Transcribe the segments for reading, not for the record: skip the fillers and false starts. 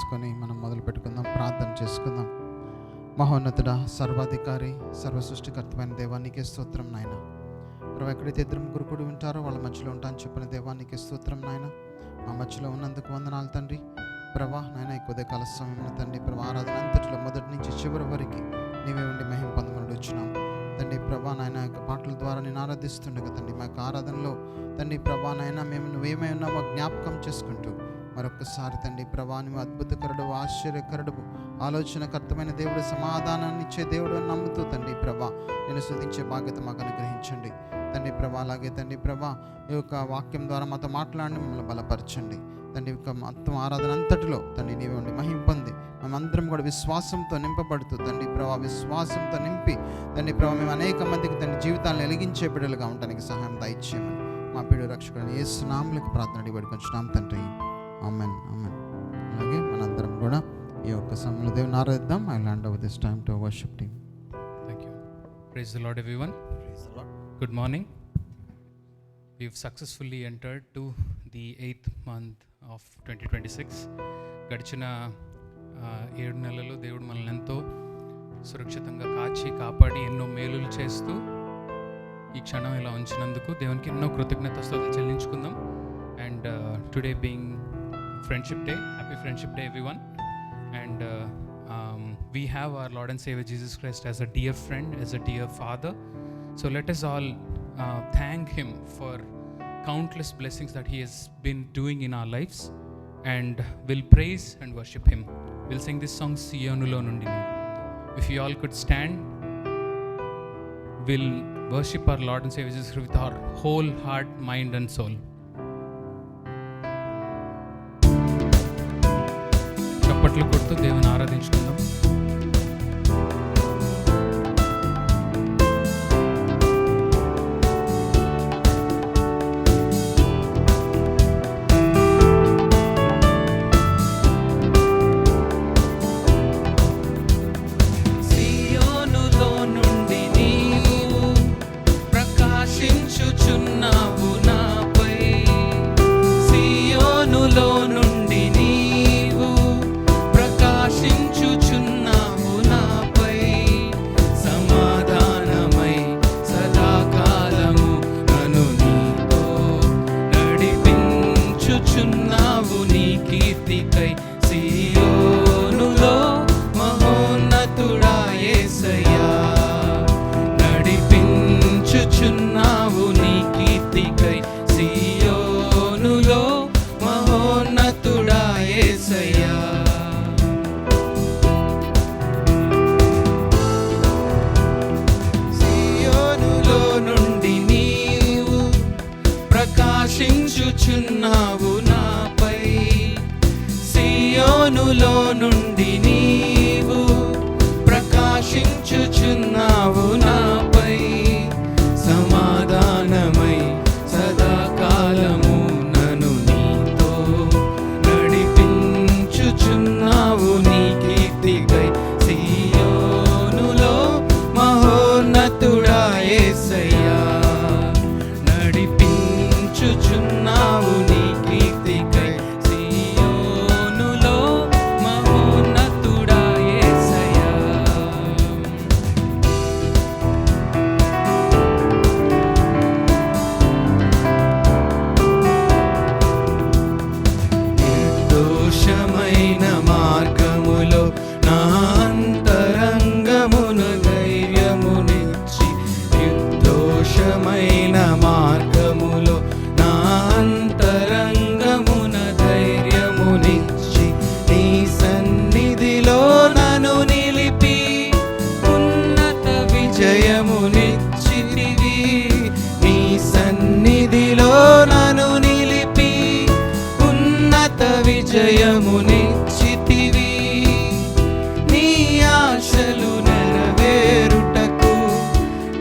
చేసుకొని మనం మొదలు పెట్టుకుందాం, ప్రార్థన చేసుకుందాం. మహోన్నతుడా, సర్వాధికారి, సర్వ సృష్టికర్తమైన దేవానికి స్తోత్రం నాయన. ప్రభు, ఎక్కడైతే ఇద్దరు ముగ్గురు కూడి ఉంటారో వాళ్ళ మధ్యలో ఉంటానని చెప్పిన దేవానికి స్తోత్రం నాయన. మా మధ్యలో ఉన్నందుకు వందనాలు తండ్రి. ప్రభా నాయన, ఈ కొద్ది కాల సమయంలో తండ్రి ప్రభా ఆరాధన అంతటిలో మొదటి నుంచి చివరి వరకు నీవే ఉండి మహిమ పొందమని వచ్చినాం తండ్రి. ప్రభా నాయన యొక్క పాటల ద్వారా నేను ఆరాధిస్తుండగా తండ్రి మా యొక్క ఆరాధనలో తండ్రి ప్రభా నాయన మేము నువ్వేమై ఉన్నావో జ్ఞాపకం చేసుకుంటూ మరొకసారి తండ్రి ప్రభా నువ్వు అద్భుతకరుడు, ఆశ్చర్యకరుడు, ఆలోచనకర్తమైన దేవుడు, సమాధానాన్ని ఇచ్చే దేవుడు అని నమ్ముతూ తండ్రి ప్రభా నేను స్తుతించే బాధ్యత మాకు అనుగ్రహించండి తండ్రి ప్రభా. అలాగే తండ్రి ప్రభా ఈ యొక్క వాక్యం ద్వారా మాతో మాట్లాడి మమ్మల్ని బలపరచండి తండ్రి. యొక్క మొత్తం ఆరాధన అంతటిలో తండ్రి నీవే ఉండి మహిమ పొంది మేమందరం కూడా విశ్వాసంతో నింపబడుతూ తండ్రి ప్రభా విశ్వాసంతో నింపి తండ్రి ప్రభా మేము అనేక మందికి తండ్రి జీవితాలను వెలిగించే బిడ్డలుగా ఉండడానికి సహాయం దయచేయమని మా పిడు రక్షకుడు యేసు నామములో ప్రార్థన అడిగిపెట్టుకొంచున్నాం తండ్రి. Amen, amen. అలాగే మనందరం కూడా ఈ యొక్క సమయంలో దేవుని ఆరాధిద్దాం. I hand over this time to worship team. Thank you. Praise the Lord, everyone. Praise the Lord. Good morning. We've successfully entered to the 8th month of 2026. గడిచిన 7 నెలలు దేవుడు మనల్ని ఎంతో సురక్షితంగా కాచి కాపాడి ఎన్నో మేలులు చేస్తూ ఈ క్షణం ఇలా ఉంచినందుకు దేవునికి ఎన్నో కృతజ్ఞతాస్తుతులు చెల్లించుకుందాం. And today being friendship day, happy friendship day everyone. And we have our Lord and Savior Jesus Christ as a dear friend, as a dear father. So let us all thank him for countless blessings that he has been doing in our lives, and we'll praise and worship him. We'll sing this song Siyonulo Nundi Neevu. If you all could stand, we'll worship our Lord and Savior Jesus Christ with our whole heart, mind and soul. చప్పట్లు కొడుతూ దేవుని ఆరాధించుకుందాం. సియోనులో నుండి నీవు ప్రకాశించుచున్నావు నాపై, సమాధానమై సదాకాలము నన్ను నీతో నడిపించుచున్నావు నీ కీర్తికై. సియోనులో మహోన్నతుడా యేసయ్యా, నడిపించుచున్నావు నీ కీర్తికై. విజయమునిచ్చితివి, నీ ఆశలు నెరవేరుటకు,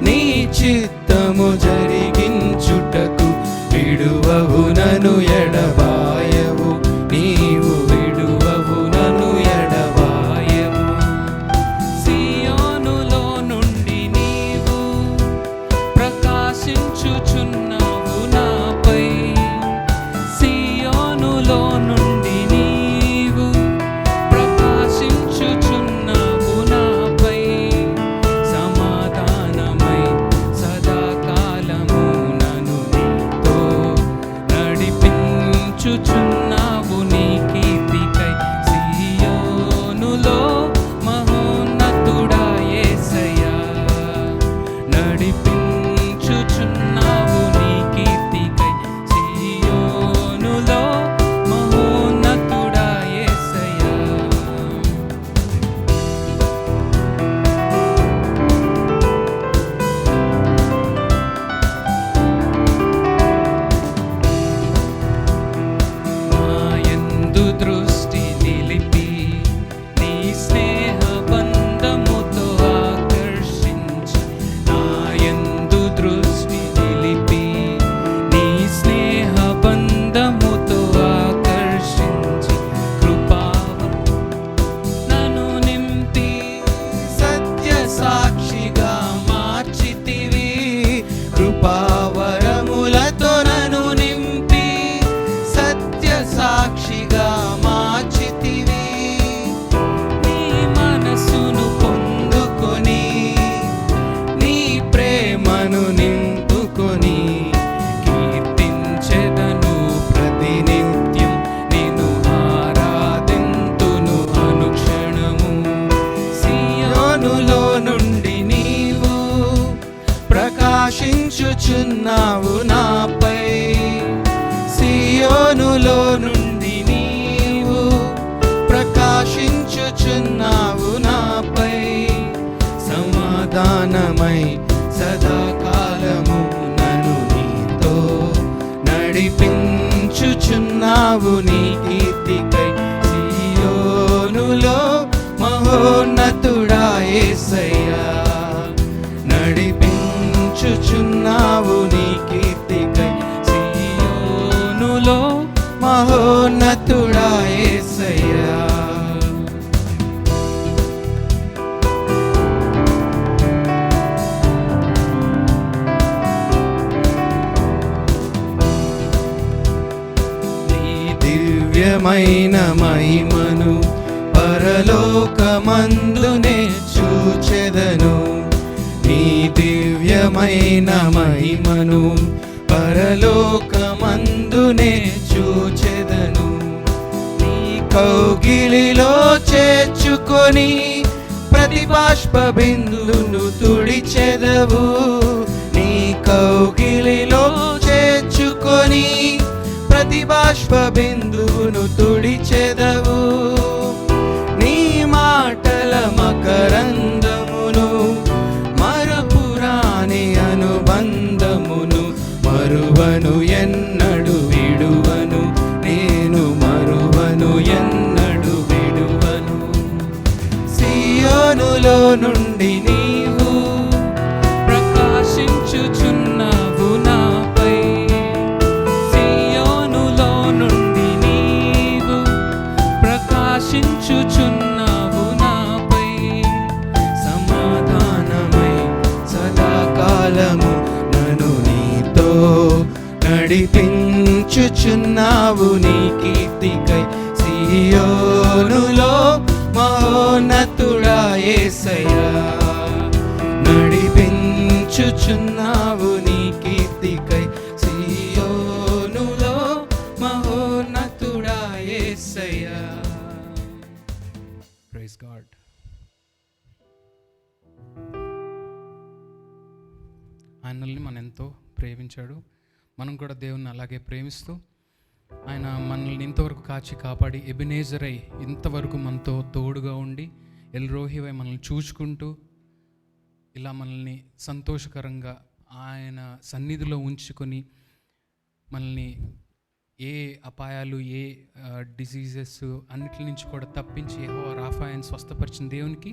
నీ చిత్తము జరిగించుటకు విడువవు నన్ను ఎడబాయవు, నీవు విడువవు నన్ను ఎడబాయవు. సియోనులో నుండి నీవు ప్రకాశించుచున్నావు నాపై, సియోనులో నుండి నీవు ప్రకాశించుచున్నావు నాపై. సియోనులో నుండి నీవు ప్రకాశించుచున్నావు నాపై. సమాధానమై సదాకాలము నన్ను నీతో నడిపించుచున్నావు నీ కీర్తికై. సియోనులో మహోన్నతుడా యేసయ్యా, నడిపించుచున్నావు నీ కీర్తికై. సియోనులో మహోన్నతుడా యేసయ్యా. నీ దివ్యమైన మహిమను పరలోకమందునే చూచెదను. నీ దివ్యమైన మహిమను పరలోకమందునే చూచెదను. నీ కౌగిలిలో చేర్చుకొని ప్రతి బాష్ప బిందును తుడిచెదవు. నీ కౌగిలిలో చేర్చుకొని ప్రతి బాష్ప బిందును తుడిచెదవు. నీ మాటల మకరందమును మరపురాని అనుబంధమును మరువను ఎన్నడు విడువను. నేను మరువను ఎన్నడు విడువను. సియోనులో నుండి నీవు ప్రకాశించుచున్నావు నాపై. సియోనులో నుండి నీవు ప్రకాశించుచున్నావు నాపై. సమాధానమై సదాకాలము నన్ను నీతో నడిపించుచున్నావు నీ కీర్తికై. సియోనులో మహోన్నతుడా యేసయ్యా, నడిపించుచున్నావు నీ కీర్తికై. సియోనులో మహోన్నతుడా యేసయ్యా. Praise God. ఆయనల్ని మనం ఎంతో ప్రేమించాడు. మనం కూడా దేవుణ్ణి అలాగే ప్రేమిస్తూ ఆయన మనల్ని ఇంతవరకు కాచి కాపాడి ఎబినేజరై ఇంతవరకు మనతో తోడుగా ఉండి ఎల్రోహివై మనల్ని చూసుకుంటూ ఇలా మనల్ని సంతోషకరంగా ఆయన సన్నిధిలో ఉంచుకొని మనల్ని ఏ అపాయాలు ఏ డిసీజెస్ అన్నిటి నుంచి కూడా తప్పించి యెహోవా రాఫా అని స్వస్థపరిచిన దేవునికి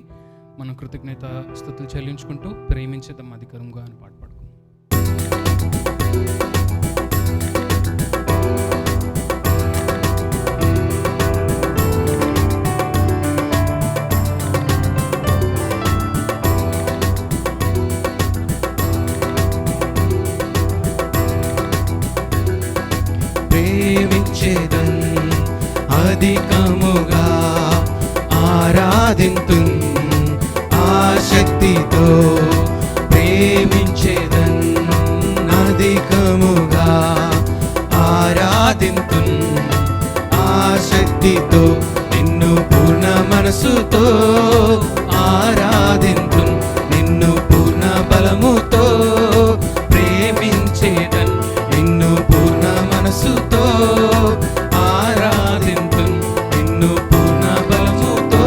మనం కృతజ్ఞత స్తుతులు చెల్లించుకుంటూ ప్రేమించేద్దాం అధికారంగా అని పాట పాడుకుందాం. ప్రేమించేదన్ అధికముగా ఆరాధింతున్ ఆసక్తితో. ప్రేమించేదన్ అధికముగా ఆరాధింతున్ ఆసక్తితో. నిన్ను పూర్ణ మనసుతో ఆరాధింతున్ నిన్ను పూర్ణ బలముతో. ప్రేమించేదన్ నిన్ను పూర్ణ మనసుతో ఆరాధింతున్ నిన్ను పూర్ణ బలముతో.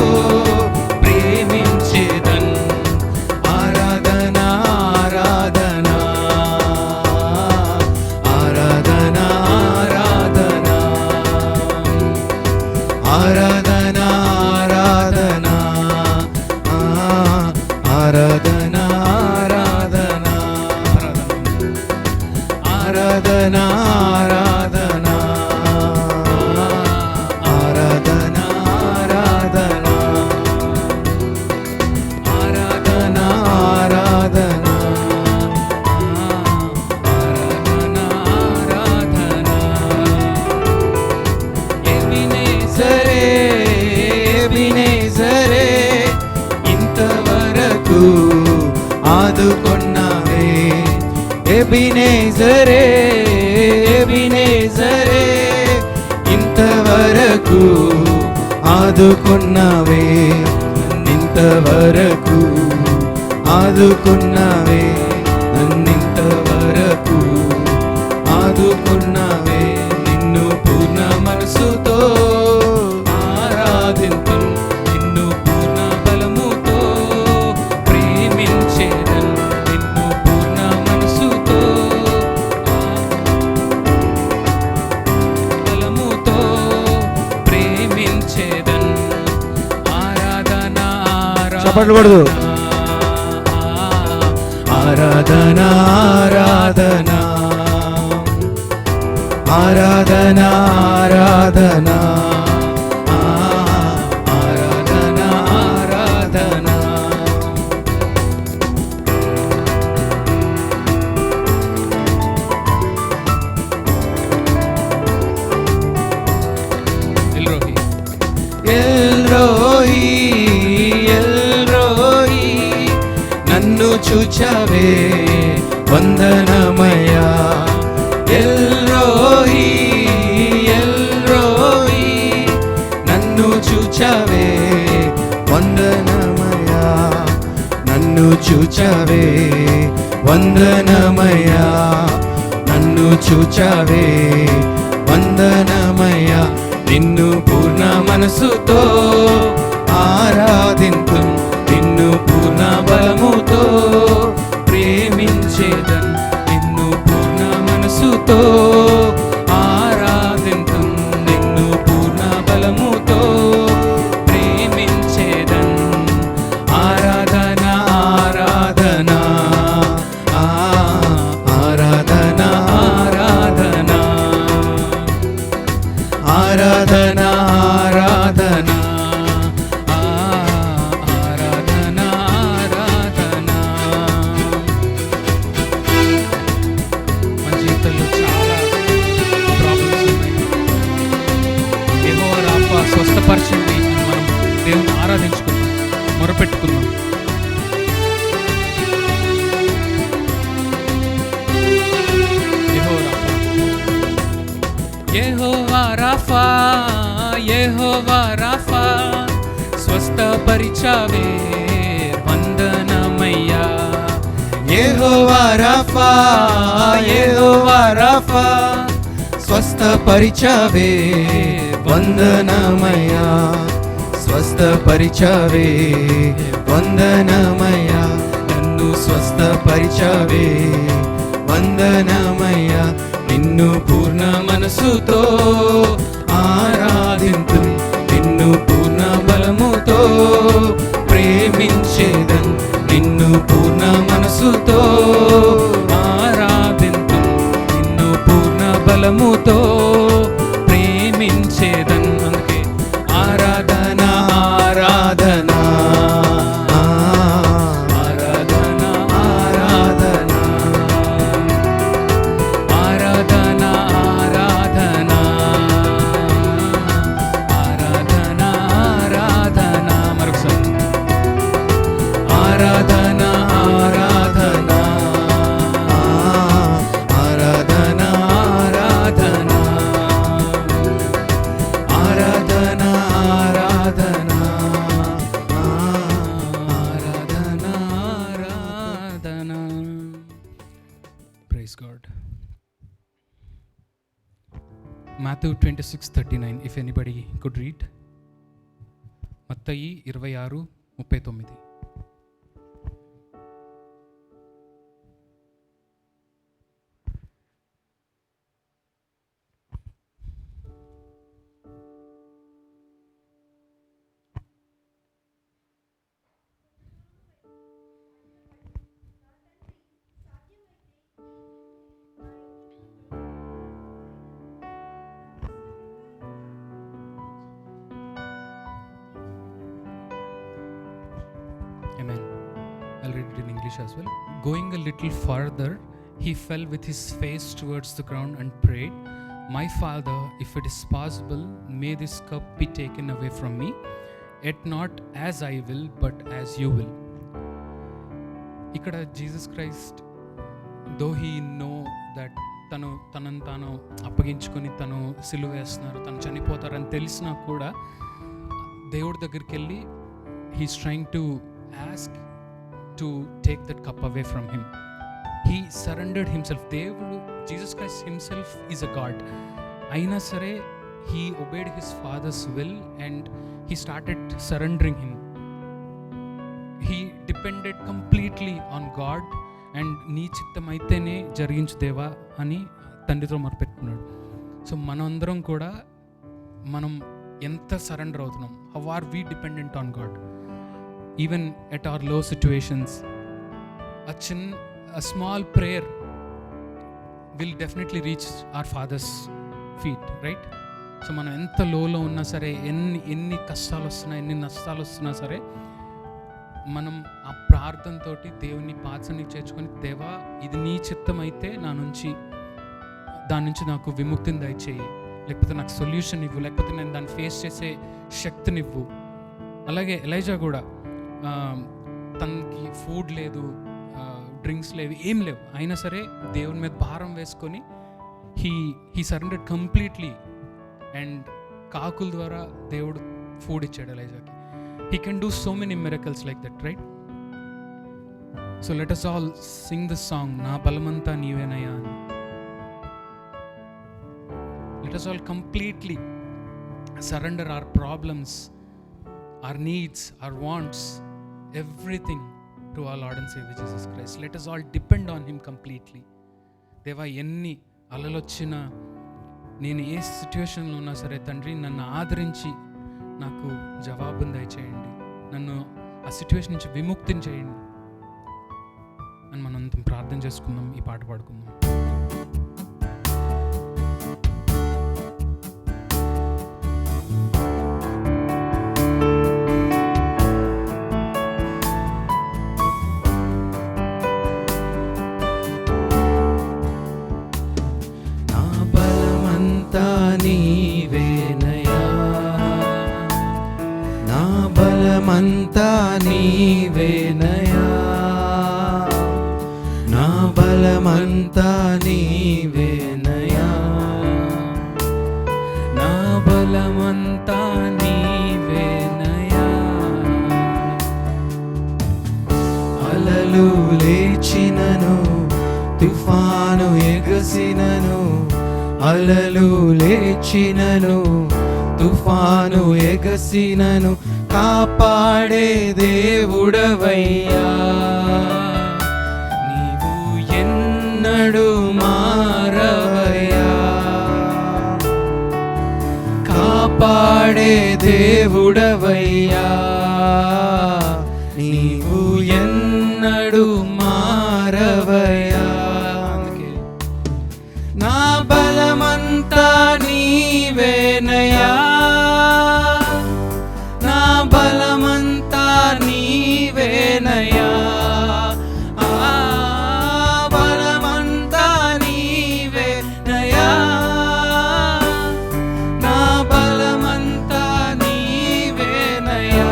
ప్రేమించేదన్ ఆరాధనా ఆరాధనా ఆరాధనా ఆరాధనా ఆరాధనా ఆరాధనా ఆరాధనా ఆరాధనా ఆరాధనా ఆరాధనా ఆరాధనా ఆరాధనా ఆరాధనా. ఎబినేజరే ఎబినేజరే ఇంతవరకు ఆదుకొన్నావే. ఎబినేజరే ఎబినేజరే ఇంతవరకు ఆదుకున్నావే. ఇంతవరకు ఆదుకున్నావే నన్నింతవరకు ఆదుకున్నావే నిన్ను పూర్ణ మనసుతో ఆరాధింతున్ నిన్ను పూర్ణ బలముతో ప్రేమించేదన్ నిన్ను పూర్ణ మనసుతో బలముతో ప్రేమించేదన్ ఆరాధన చప్పట్లు కొడదు. ఆరాధన ఆరాధన ఆరాధన ఆరాధన ఆరాధన ఆరాధన ఎల్రోహి ఎల్రోహి ఎల్రోహి నన్ను చూచావే వందనమయ్యా ఎల్రోహి ఎల్రోహి నన్ను చూచావే వందనమయ్యా నన్ను చూచావే వందనమయ్యా నన్ను చూచావే వందనమయ్యా నిన్ను పూర్ణ మనసుతో ఆరాధింతు నిన్ను పూర్ణ బలముతో ప్రేమించేదన్ నిన్ను పూర్ణ మనసుతో ఆరాధింతు నిన్ను పూర్ణ బలముతో ప్రేమించేదన్ ఆరాధన ఆరాధన ఆరాధన ఆరాధన ఆరాధన ఆరాధన ఆరాధన ఆరాధన మన జీవితంలో చాలా ప్రాబ్లమ్స్ ఉన్నాయి. యెహోవా రాఫా స్వస్థపరచండి అని మనం దేవుని ఆరాధించుకుందాం, మొరపెట్టుకుందాం. యెహోవా రాఫా, యెహోవా రాఫా స్వస్థపరిచావే వందనమయ్యా. యెహోవా రాఫా యెహోవా రాఫా స్వస్థపరిచావే వందనమయ్యా స్వస్థపరిచావే వందనమయ్యా నన్ను స్వస్థపరిచావే వందనమయ్యా నిన్ను పూర్ణ మనసుతో ఆరాధింతు నిన్ను పూర్ణ బలముతో ప్రేమించేదన్ నిన్ను పూర్ణ మనసుతో ఆరాధింతు నిన్ను పూర్ణ బలముతో ప్రేమించేదన్. అందుకే ఆరాధన ఆరాధన ఆరాధన ఆరాధన ఆరాధన ఆరాధన ఆరాధన ఆరాధన మరొకసారి ఆరాధన ఆరాధన ఆరాధన ఆరాధన ఆరాధన ఆరాధన ఆరాధన ఆరాధన. Praise God. Matthew 26:39, if anybody could read. Mattayi 26:39. Amen. I'll read it in English as well. Going a little farther, he fell with his face towards the ground and prayed, "My Father, if it is possible, may this cup be taken away from me, yet not as I will, but as you will." ఇక్కడ Jesus Christ, though he know that తనను తాను అప్పగించుకొని తను సిలువ వేస్తున్నారు, తను చనిపోతారని తెలిసినా కూడా దేవుడి దగ్గరికి వెళ్ళి he's trying to ask to take that cup away from him. He surrendered himself. దేవుడు Jesus Christ himself is a God. అయినా సరే he obeyed his father's will and he started surrendering him. He depended completely on God and నీ చిత్తం అయితేనే జరిగించు దేవా అని తండ్రితో మొరపెట్టుకున్నాడు. సో మనందరం కూడా మనం ఎంత సరెండర్ అవుతున్నాం, how are we dependent on God even at our low situations. a small prayer will definitely reach our father's feet, right? So మనం ఎంత లోలో ఉన్నా సరే, ఎన్ని కష్టాలు వస్తున్నా, ఎన్ని నష్టాలు వస్తున్నా సరే, మనం ఆ ప్రార్థనతో దేవుని పాదసన్నిధికి చేర్చుకొని, దేవా ఇది నీ చిత్తం అయితే దాని నుంచి నాకు విముక్తిని దయచేయి, లేకపోతే నాకు సొల్యూషన్ ఇవ్వు, లేకపోతే నేను దాన్ని ఫేస్ చేసే శక్తినివ్వు. అలాగే ఎలైజా కూడా తనకి ఫుడ్ లేదు, డ్రింక్స్ లేవు, ఏం లేవు, అయినా సరే దేవుని మీద భారం వేసుకొని హీ సరెండర్డ్ కంప్లీట్లీ అండ్ కాకుల ద్వారా దేవుడు ఫుడ్ ఇచ్చాడు ఎలైజాకి. He can do so many miracles like that, right? So let us all sing this song, నా బలమంతా నీవేనయ్యా అని. Let us all completely surrender our problems, our needs, our wants, everything to our Lord and Savior Jesus Christ. Let us all depend on Him completely. దేవా ఎన్ని అలలొచ్చినా, నేను ఏ సిచ్యువేషన్లో ఉన్నా సరే తండ్రి, నన్ను ఆదరించి నాకు జవాబుని దయచేయండి, నన్ను ఆ సిచ్యువేషన్ నుంచి విముక్తిని చేయండి అని మనం ప్రార్థన చేసుకుందాం, ఈ పాట పాడుకుందాం. బలమంతా నీవేనయా, నా బలమంతా నీవేనయా, నా బలమంతా నీవేనయా. అలలు లేచినను, తుఫాను ఎగసినను, అలలు లేచినను, తుఫాను ఎగసినను, కాపాడే దేవుడవయ్యా, నీవు ఎన్నడూ మారవయ్యా, కాపాడే దేవుడవయ్యా, నీవు ఎన్నడూ మారవయ్యా. నా బలమంతా నీవేనయా, నా బలమంతా నీవేనయా, బలమంతా నీవేనయా, నా బలమంతా నీవేనయా,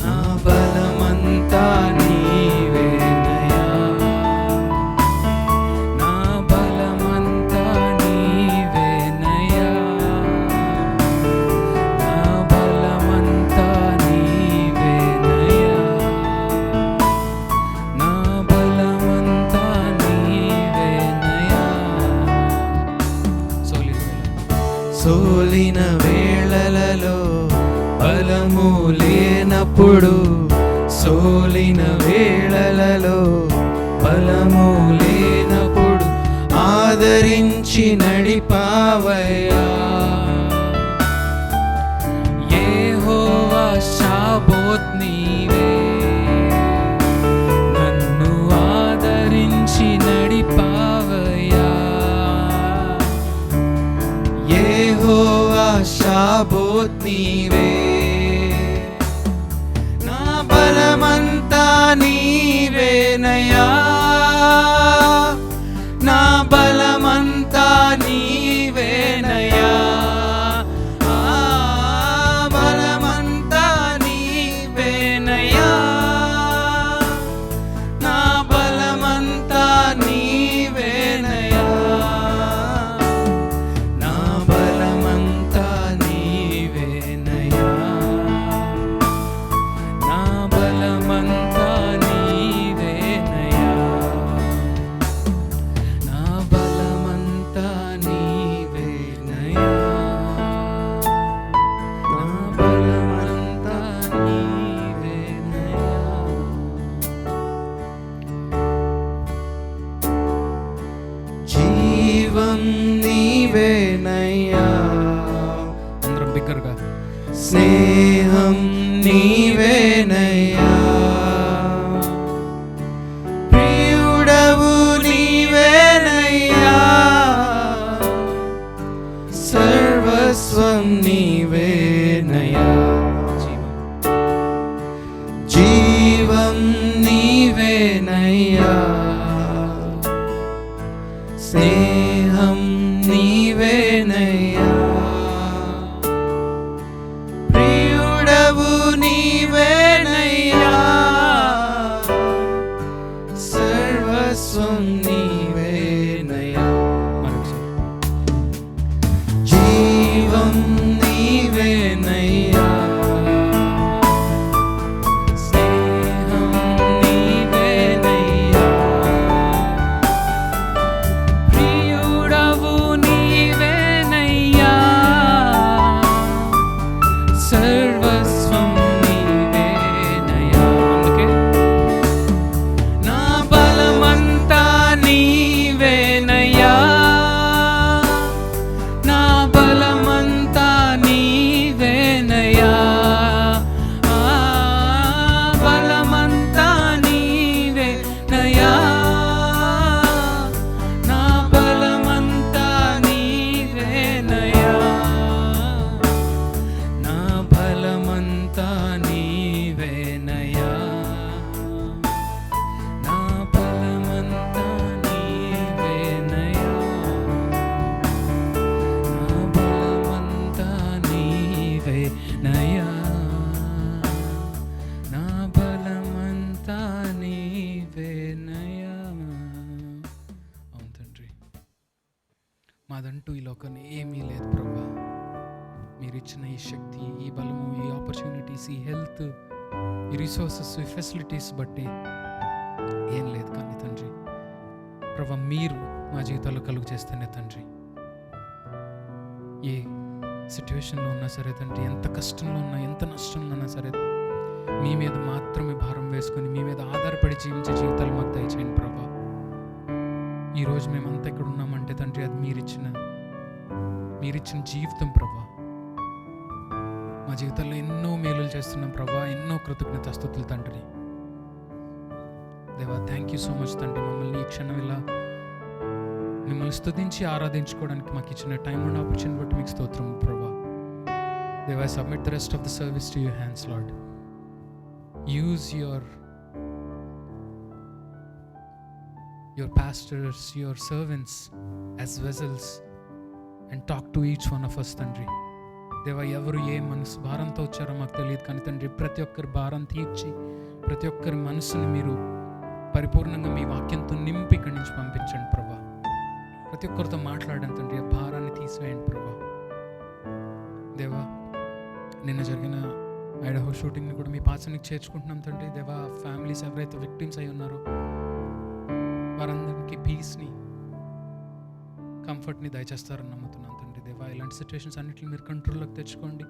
నా బలమంతా నీవేనయా, నా బలమంతా నీవేనయా, నా బలమంతా నీవేనయా, నా బలమంతా నీవేనయా. సోలిన వేళలలో బలము లేనప్పుడు, సోలిన వేళలలో బలము లేనప్పుడు ఆదరించి నడిపావయ్యా, యెహోవా షాబోత్ నీవే, నన్ను ఆదరించి నడిపావయ్యా, యెహోవా షాబోత్ నీవే, నా బలమంతా నీవేనయా, నా బలమంతా నీవేనయా, బలమంతా నీవేనయా, నా బలమంతా నీవేనయా, నా బలమంతా నీవేనయా, నా బలమంతా నీవేనయా. స్నేహం నీవేనయ్యా, ప్రియుడవు నీవేనయ్యా, సర్వస్వం నీవేనయ్యా, జీవం నీవేనయ్యా, స్నేహం నీవేనయ్యా, ప్రియుడవు నీవేనయ్యా, సర్వస్వం నీవేనయ్యా, జీవం నీవేనయ్యా, స్నేహం నీవేనయ్యా, ప్రియుడవు నీవేనయ్యా, సర్వస్వం నీవేనయ్యా. అందుకే నా బలమంతా నీవేనయ్యా, నా బలమంతా నీవేనయ్యా, బలమంతా నీవేనయ్యా, నా బలమంతా నీవేనయ్యా, నా బలమంతా నీవేనయ్యా, నా బలమంతా నీవేనయ్యా, నా బలమంతా నీవేనయ్యా, నా బలమంతా నీవేనయ్యా. అవును తండ్రి, మాదంటూ ఈ లోకంలో ఏమీ లేదు ప్రభా. మీరు ఇచ్చిన ఈ శక్తి, ఈ బలము, ఈ ఆపర్చునిటీస్, ఈ హెల్త్, ఈ రిసోర్సెస్, ఈ ఫెసిలిటీస్ బట్టి ఏం లేదు. కానీ తండ్రి ప్రభా, మీరు మా జీవితాల్లో కలుగు చేస్తేనే తండ్రి, ఏ సిచ్యువేషన్లో ఉన్నా సరే తండ్రి, ఎంత కష్టంలో ఉన్నా, ఎంత నష్టంలో ఉన్నా సరే, మీ మీద మాత్రమే భారం వేసుకొని మీ మీద ఆధారపడి జీవించే జీవితాలు మాకు దయచేయండి ప్రభా. ఈరోజు మేమంతా ఇక్కడ ఉన్నామంటే తండ్రి, అది మీరిచ్చిన జీవితం ప్రభా. మా జీవితాల్లో ఎన్నో మేలులు చేస్తున్నాం ప్రభా, ఎన్నో కృతజ్ఞతాస్తుతులు తండ్రి. దేవా, థ్యాంక్ యూ సో మచ్ తండ్రి. మమ్మల్ని ఈ క్షణం ఇలా మిమ్మల్ని స్తుతించి ఆరాధించుకోవడానికి మాకు ఇచ్చిన టైం అండ్ ఆపర్చునిటీ బట్టి మీకు స్తోత్రం ప్రభా. దేవా, I submit the rest of the service to your hands lord. Use your pastors, your servants as vessels and talk to each one of us తండ్రి. దేవా, ఎవరు ఏ మనసు భారంతో వచ్చారో మాకు తెలియదు, కానీ తండ్రి ప్రతి ఒక్కరి భారం తీర్చి ప్రతి ఒక్కరి మనసుని మీరు పరిపూర్ణంగా మీ వాక్యంతో నింపి ఇక్కడి నుంచి పంపించండి ప్రభా. ప్రతి ఒక్కరితో మాట్లాడండి తండ్రి, ఆ భారాన్ని తీసివేయండి ప్రభా. దేవా, నిన్న జరిగిన ఐడహో షూటింగ్ని కూడా మీ పాసనికి చేర్చుకుంటున్నాం తండ్రి. దేవా, ఫ్యామిలీస్ ఎవరైతే విక్టిమ్స్ అయి ఉన్నారో వారందరికీ పీస్ని, కంఫర్ట్ని దయచేస్తారని నమ్ముతున్నాను తండ్రి. దేవా, ఇలాంటి సిచ్యువేషన్స్ అన్నింటిని మీరు కంట్రోల్లోకి తెచ్చుకోండి,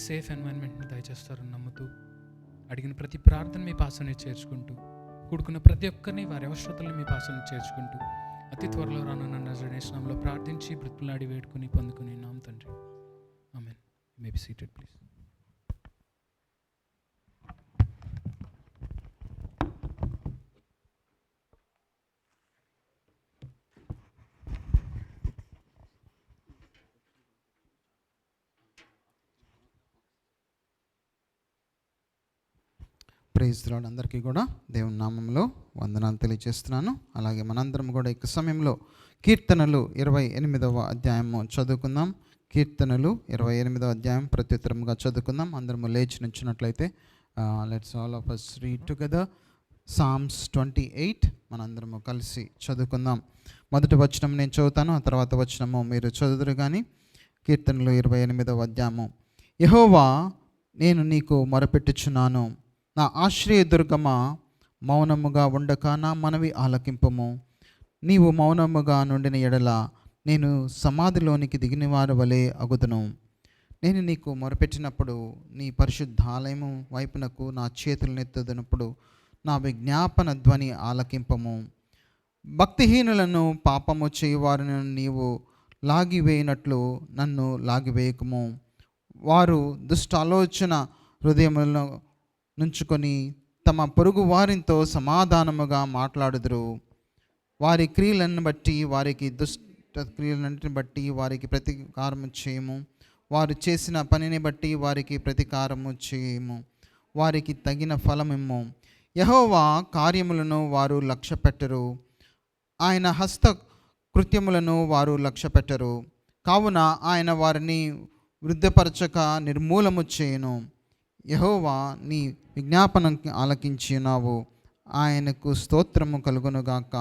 సేఫ్ ఎన్వైరన్మెంట్ని దయచేస్తారని నమ్ముతూ, అడిగిన ప్రతి ప్రార్థన మీ పాసని చేర్చుకుంటూ, కూడుకున్న ప్రతి ఒక్కరిని వారి అవసరతలను మీ పాసని చేర్చుకుంటూ, అతి త్వరలో రానున్న నజరేయునామములో ప్రార్థించి బ్రతుకులాడి వేడుకుని పొందుకుని నామ తండ్రి. Amen. May be seated please. Praise the Lord. అందరికీ కూడా దేవుని నామంలో వందనాలు తెలియజేస్తున్నాను. అలాగే మనందరం కూడా ఈ సమయంలో కీర్తనలు 28వ అధ్యాయము చదువుకుందాం. కీర్తనలు 28వ అధ్యాయం ప్రత్యుత్తరముగా చదువుకుందాం. అందరము లేచి నుంచున్నట్లయితే let's all of us read together Psalms 28. మనందరము కలిసి చదువుకుందాం. మొదటి వచనం నేను చదువుతాను, ఆ తర్వాత వచనము మీరు చదువుదురు కానీ. కీర్తనలు 28వ అధ్యాయము. యెహోవా, నేను నీకు మొరపెట్టుచున్నాను, నా ఆశ్రయదుర్గమా, మౌనముగా ఉండక నా మనవి ఆలకింపము. నీవు మౌనముగా నుండిన ఎడల నేను సమాధిలోనికి దిగినవారి వలె అగుదును. నేను నీకు మొరపెట్టినప్పుడు నీ పరిశుద్ధాలయము వైపునకు నా చేతులనెత్తునప్పుడు నా విజ్ఞాపన ధ్వని ఆలకింపము. భక్తిహీనులను పాపము చేయువారిని నీవు లాగివేయినట్లు నన్ను లాగివేయకము. వారు దుష్ట ఆలోచన హృదయములను నుంచుకొని తమ పొరుగు వారితో సమాధానముగా మాట్లాడుదురు. వారి క్రియలను బట్టి వారికి దుష్ట క్రియలన్నిటిని బట్టి వారికి ప్రతీకారము చేయము. వారు చేసిన పనిని బట్టి వారికి ప్రతీకారము చేయము. వారికి తగిన ఫలమిమ్ము. యెహోవా కార్యములను వారు లక్ష్య పెట్టరు, ఆయన హస్త కృత్యములను వారు లక్ష్య పెట్టరు. కావున ఆయన వారిని వృద్ధపరచక నిర్మూలము చేయును. యెహోవా నీ విజ్ఞాపనం ఆలకించినావు, ఆయనకు స్తోత్రము కలుగునుగాక.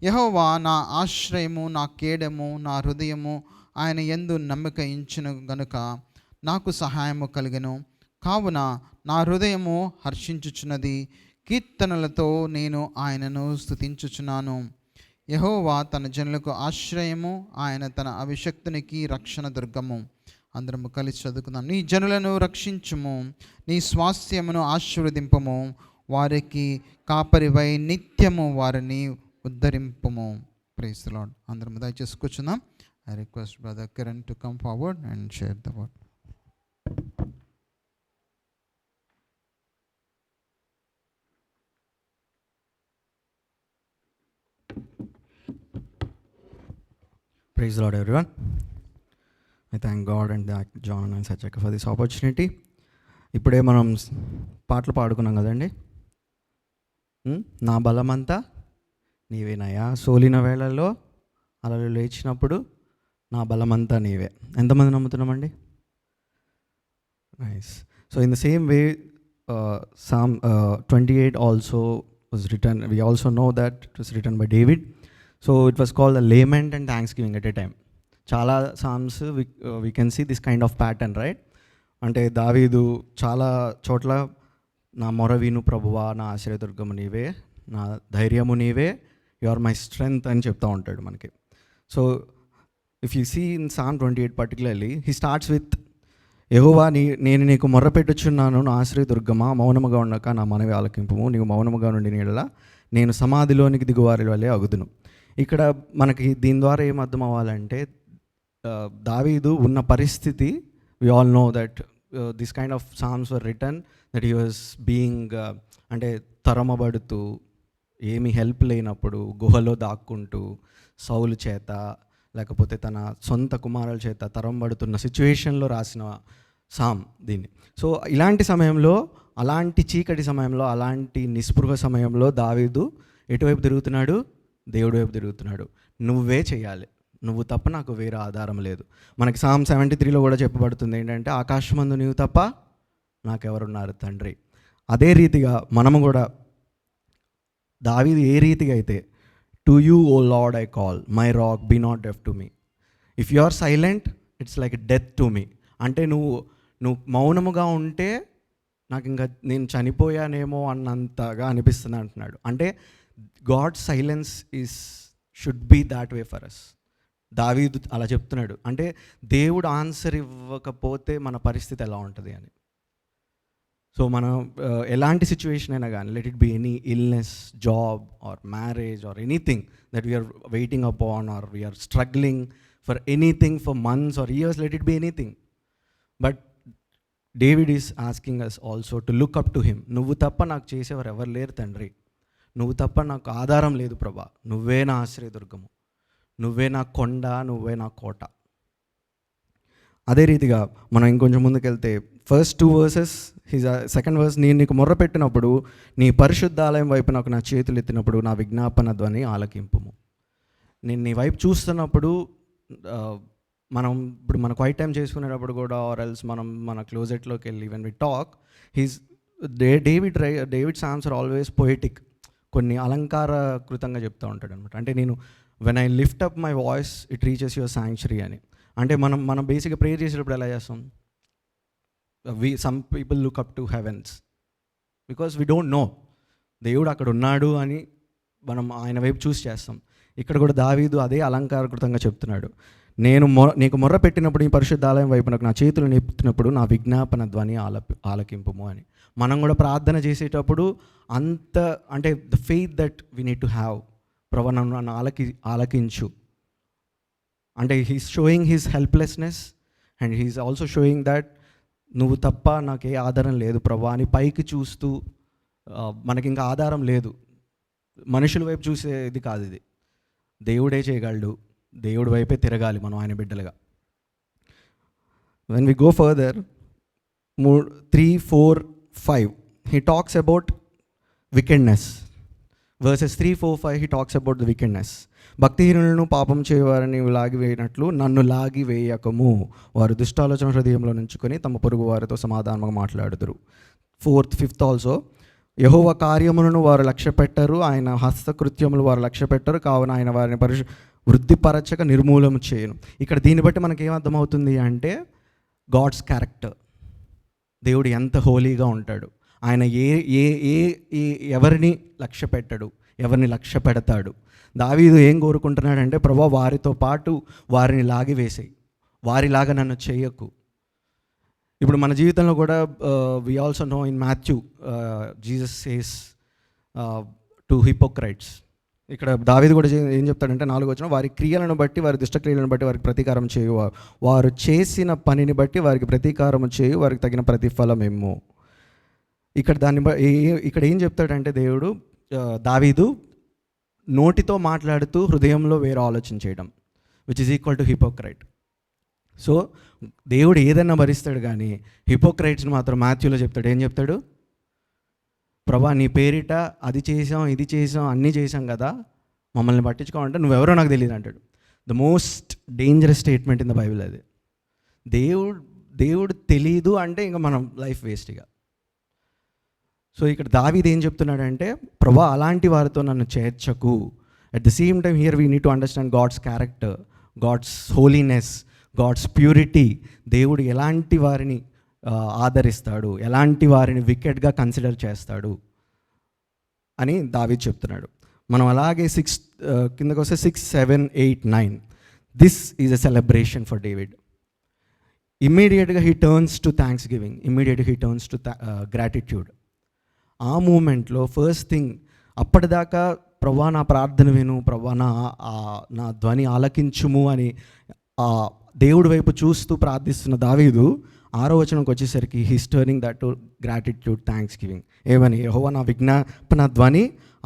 యెహోవా నా ఆశ్రయము, నా కేడము, నా హృదయము ఆయన యందు నమ్మిక ఉంచెను గనుక నాకు సహాయము కలిగెను. కావున నా హృదయము హర్షించుచున్నది, కీర్తనలతో నేను ఆయనను స్తుతించుచున్నాను. యెహోవా తన జనులకు ఆశ్రయము, ఆయన తన అభిషక్తునికి రక్షణ దుర్గము. అందరము కలిసి చదువుకుందాం. నీ జనులను రక్షించుము, నీ స్వాస్థ్యమును ఆశీర్వదింపము, వారికి కాపరివై నిత్యము వారిని ఉద్ధరింపుము. Praise the lord. అందరము దయచేసి కూర్చుందాం. I request Brother Kiran to come forward and share the word. Praise the Lord, everyone. I thank God and thank John and Sachaka for this opportunity. ఇప్పుడే మనం పాటలు పాడుకున్నాం కదండి. నా బలమంతా నీవేనయ్యా, సోలిన వేళల్లో అలలు లేచినప్పుడు నా బలమంతా నీవే. ఎంతమంది నమ్ముతున్నామండి? Nice. So in the same way Psalm 28 also was written. We also know that it was written by David. So it was called a lament and thanksgiving at a time. చాలా psalms we can see this kind of pattern, right? అంటే దావీదు చాలా చోట్ల నా మొర విను ప్రభువా, నా ఆశ్రయదుర్గము నీవే, నా ధైర్యము నీవే, యు ఆర్ మై స్ట్రెంగ్త్ అని చెప్తూ ఉంటాడు మనకి. So if you see in Psalm 28 particularly, he starts with యెహోవా నేను నీకు మొర్రపెట్టుచున్నాను, నా ఆశ్రయదుర్గమా, మౌనముగా ఉండక నా మనవి ఆలకింపుము, నీవు మౌనముగా నుండి నీడలా నేను సమాధిలోనికి దిగువారి వల్లే అగుదును. ఇక్కడ మనకి దీని ద్వారా ఏం అర్థం అవ్వాలంటే, దావీదు ఉన్న పరిస్థితి, we all know that this kind of psalms were written that he was being అంటే తరమబడుతూ, ఏమీ హెల్ప్ లేనప్పుడు, గుహలో దాక్కుంటూ, సౌలు చేత లేకపోతే తన సొంత కుమారుల చేత తరంబడుతున్న సిచ్యువేషన్లో రాసిన సామ్ దీన్ని. సో ఇలాంటి సమయంలో, అలాంటి చీకటి సమయంలో, అలాంటి నిస్పృహ సమయంలో దావీదు ఎటువైపు తిరుగుతున్నాడు? దేవుడి వైపు తిరుగుతున్నాడు. నువ్వే చేయాలి, నువ్వు తప్ప నాకు వేరే ఆధారం లేదు. మనకి Psalm 73లో కూడా చెప్పబడుతుంది ఏంటంటే, ఆకాశమందు నీవు తప్ప నాకెవరున్నారు తండ్రి. అదే రీతిగా మనము కూడా దావీదు ఏ రీతిగా అయితే, to you O Lord I call, my rock be not deaf to me, if you are silent it's like death to me. అంటే నువ్వు మౌనముగా ఉంటే నాకు ఇంకా నేను చనిపోయానేమో అన్నంతగా అనిపిస్తుంది అంటున్నాడు. అంటే God silence should be that way for us. దావీదు అలా చెప్తున్నాడు. అంటే దేవుడు ఆన్సర్ ఇవ్వకపోతే మన పరిస్థితి ఎలా ఉంటుంది అని. సో మనం ఎలాంటి సిచ్యువేషన్ అయినా కానీ, let it be any illness, job or marriage or anything that we're waiting upon or we're struggling for anything for months or years, let it be anything. But David is asking us also to look up to him. నువ్వు తప్ప నాకు చేసేవారు ఎవరు లేరు తండ్రి, నువ్వు తప్ప నాకు ఆధారం లేదు ప్రభా, నువ్వే నా ఆశ్రయదుర్గము, నువ్వే నా కొండ, నువ్వే నా కోట. అదే రీతిగా మనం ఇంకొంచెం ముందుకెళ్తే ఫస్ట్ 2 verses, సెకండ్ వర్స్, నేను నీకు మొర్ర పెట్టినప్పుడు, నీ పరిశుద్ధాలయం వైపు నాకు నా చేతులు ఎత్తినప్పుడు, నా విజ్ఞాపన ధ్వని ఆలకింపుము. నేను నీ వైపు చూస్తున్నప్పుడు, మనం ఇప్పుడు మన క్వైట్ టైం చేసుకునేటప్పుడు కూడా, ఆర్ ఎల్స్ మనం మన క్లోజెట్లోకి వెళ్ళి when we talk, David psalms are always poetic. కొన్ని అలంకారకృతంగా చెప్తూ ఉంటాడు అనమాట. అంటే నేను when I lift up my voice it reaches your sanctuary అని. అంటే మనం బేసిక్గా ప్రేయర్ చేసేటప్పుడు ఎలా చేస్తాం? Some people look up to heavens because we don't know దేవుడు అక్కడ ఉన్నాడు అని మనం ఆయన వైపు చూసి చేస్తాం. ఇక్కడ కూడా దావీదు అదే అలంకారకృతంగా చెప్తున్నాడు. నీకు మొర్ర పెట్టినప్పుడు, ఈ పరిశుద్ధాలయం వైపు నాకు నా చేతులు నెప్పుతున్నప్పుడు, నా విజ్ఞాపన ధ్వని ఆలకింపుము అని. మనం కూడా ప్రార్థన చేసేటప్పుడు అంటే the faith that we need to have, ప్రభు నన్ను ఆలకించు. అంటే he's showing his helplessness and he's also showing that నువ్వు తప్ప నాకు ఏ ఆధారం లేదు ప్రభా అని పైకి చూస్తూ మనకి ఇంకా ఆధారం లేదు, మనుషుల వైపు చూసేది కాదు ఇది. దేవుడే చేయగలడు, దేవుడి వైపే తిరగాలి మనం ఆయన బిడ్డలుగా. When we go further 3, 4, 5 he talks about wickedness. Verses 3, 4, 5 he talks about the wickedness. భక్తిహీనులను పాపం చేయవారని లాగివేయనట్లు నన్ను లాగివేయకము, వారు దుష్టాలోచన హృదయంలో నుంచుకొని తమ పొరుగు వారితో సమాధానంగా మాట్లాడుదురు. 4th, 5th ఆల్సో, యెహోవా కార్యములను వారు లక్ష్య పెట్టరు, ఆయన హస్తకృత్యములు వారు లక్ష్య పెట్టరు, కావున ఆయన వారిని వృద్ధిపరచక నిర్మూలన చేయను. ఇక్కడ దీన్ని బట్టి మనకి ఏమర్థమవుతుంది అంటే గాడ్స్ క్యారెక్టర్. దేవుడు ఎంత హోలీగా ఉంటాడు, ఆయన ఎవరిని లక్ష్య పెట్టడు, ఎవరిని లక్ష్య పెడతాడు. దావీదు ఏం కోరుకుంటున్నాడంటే, ప్రభా వారితో పాటు వారిని లాగివేసేయి, వారిలాగా నన్ను చేయకు. ఇప్పుడు మన జీవితంలో కూడా we also know in Matthew Jesus says to hypocrites. ఇక్కడ దావీదు కూడా ఏం చెప్తాడంటే 4వ వచనం, వారి క్రియలను బట్టి వారి దుష్టక్రియలను బట్టి వారికి ప్రతీకారం చేయు, వారు చేసిన పనిని బట్టి వారికి ప్రతీకారం చేయు, వారికి తగిన ప్రతిఫలం ఏమో. ఇక్కడ ఏం చెప్తాడంటే దేవుడు, దావీదు నోటితో మాట్లాడుతూ హృదయంలో వేరే ఆలోచన చేయడం, which is equal to hypocrite. So దేవుడు ఏదైనా భరిస్తాడు, కానీ హిపోక్రైట్స్ని మాత్రం మాథ్యూలో చెప్తాడు. ఏం చెప్తాడు? ప్రభా నీ పేరిట అది చేసాం, ఇది చేసాం, అన్నీ చేసాం కదా, మమ్మల్ని పట్టించుకోమంటే నువ్వెవరో నాకు తెలియదు అంటాడు. The most dangerous statement in the Bible అది. దేవుడు తెలీదు అంటే ఇంకా మనం లైఫ్ వేస్ట్గా. సో ఇక్కడ దావీదు ఏం చెప్తున్నాడంటే, ప్రభా అలాంటి వారితో నన్ను చేర్చకు. At the same time here we need to understand God's character, God's holiness, God's purity. దేవుడు ఎలాంటి వారిని ఆదరిస్తాడు, ఎలాంటి వారిని వికెట్గా కన్సిడర్ చేస్తాడు అని దావీదు చెప్తున్నాడు. మనం అలాగే కిందకు వస్తే 6, 7, 8, 9 this is a celebration for David. ఇమ్మీడియట్గా he turns to thanksgiving, ఇమ్మీడియట్గా హీ టర్న్స్ టు గ్రాటిట్యూడ్. ఆ మూమెంట్లో ఫస్ట్ థింగ్, అప్పటిదాకా ప్రభా నా ప్రార్థన విను, ప్రభా నా ధ్వని ఆలకించుము అని దేవుడి వైపు చూస్తూ ప్రార్థిస్తున్న దావీదు 6వ వచనంకి వచ్చేసరికి he's turning that to gratitude, thanks giving. ఏమని? యెహోవా నా విజ్ఞాపన ధ్వని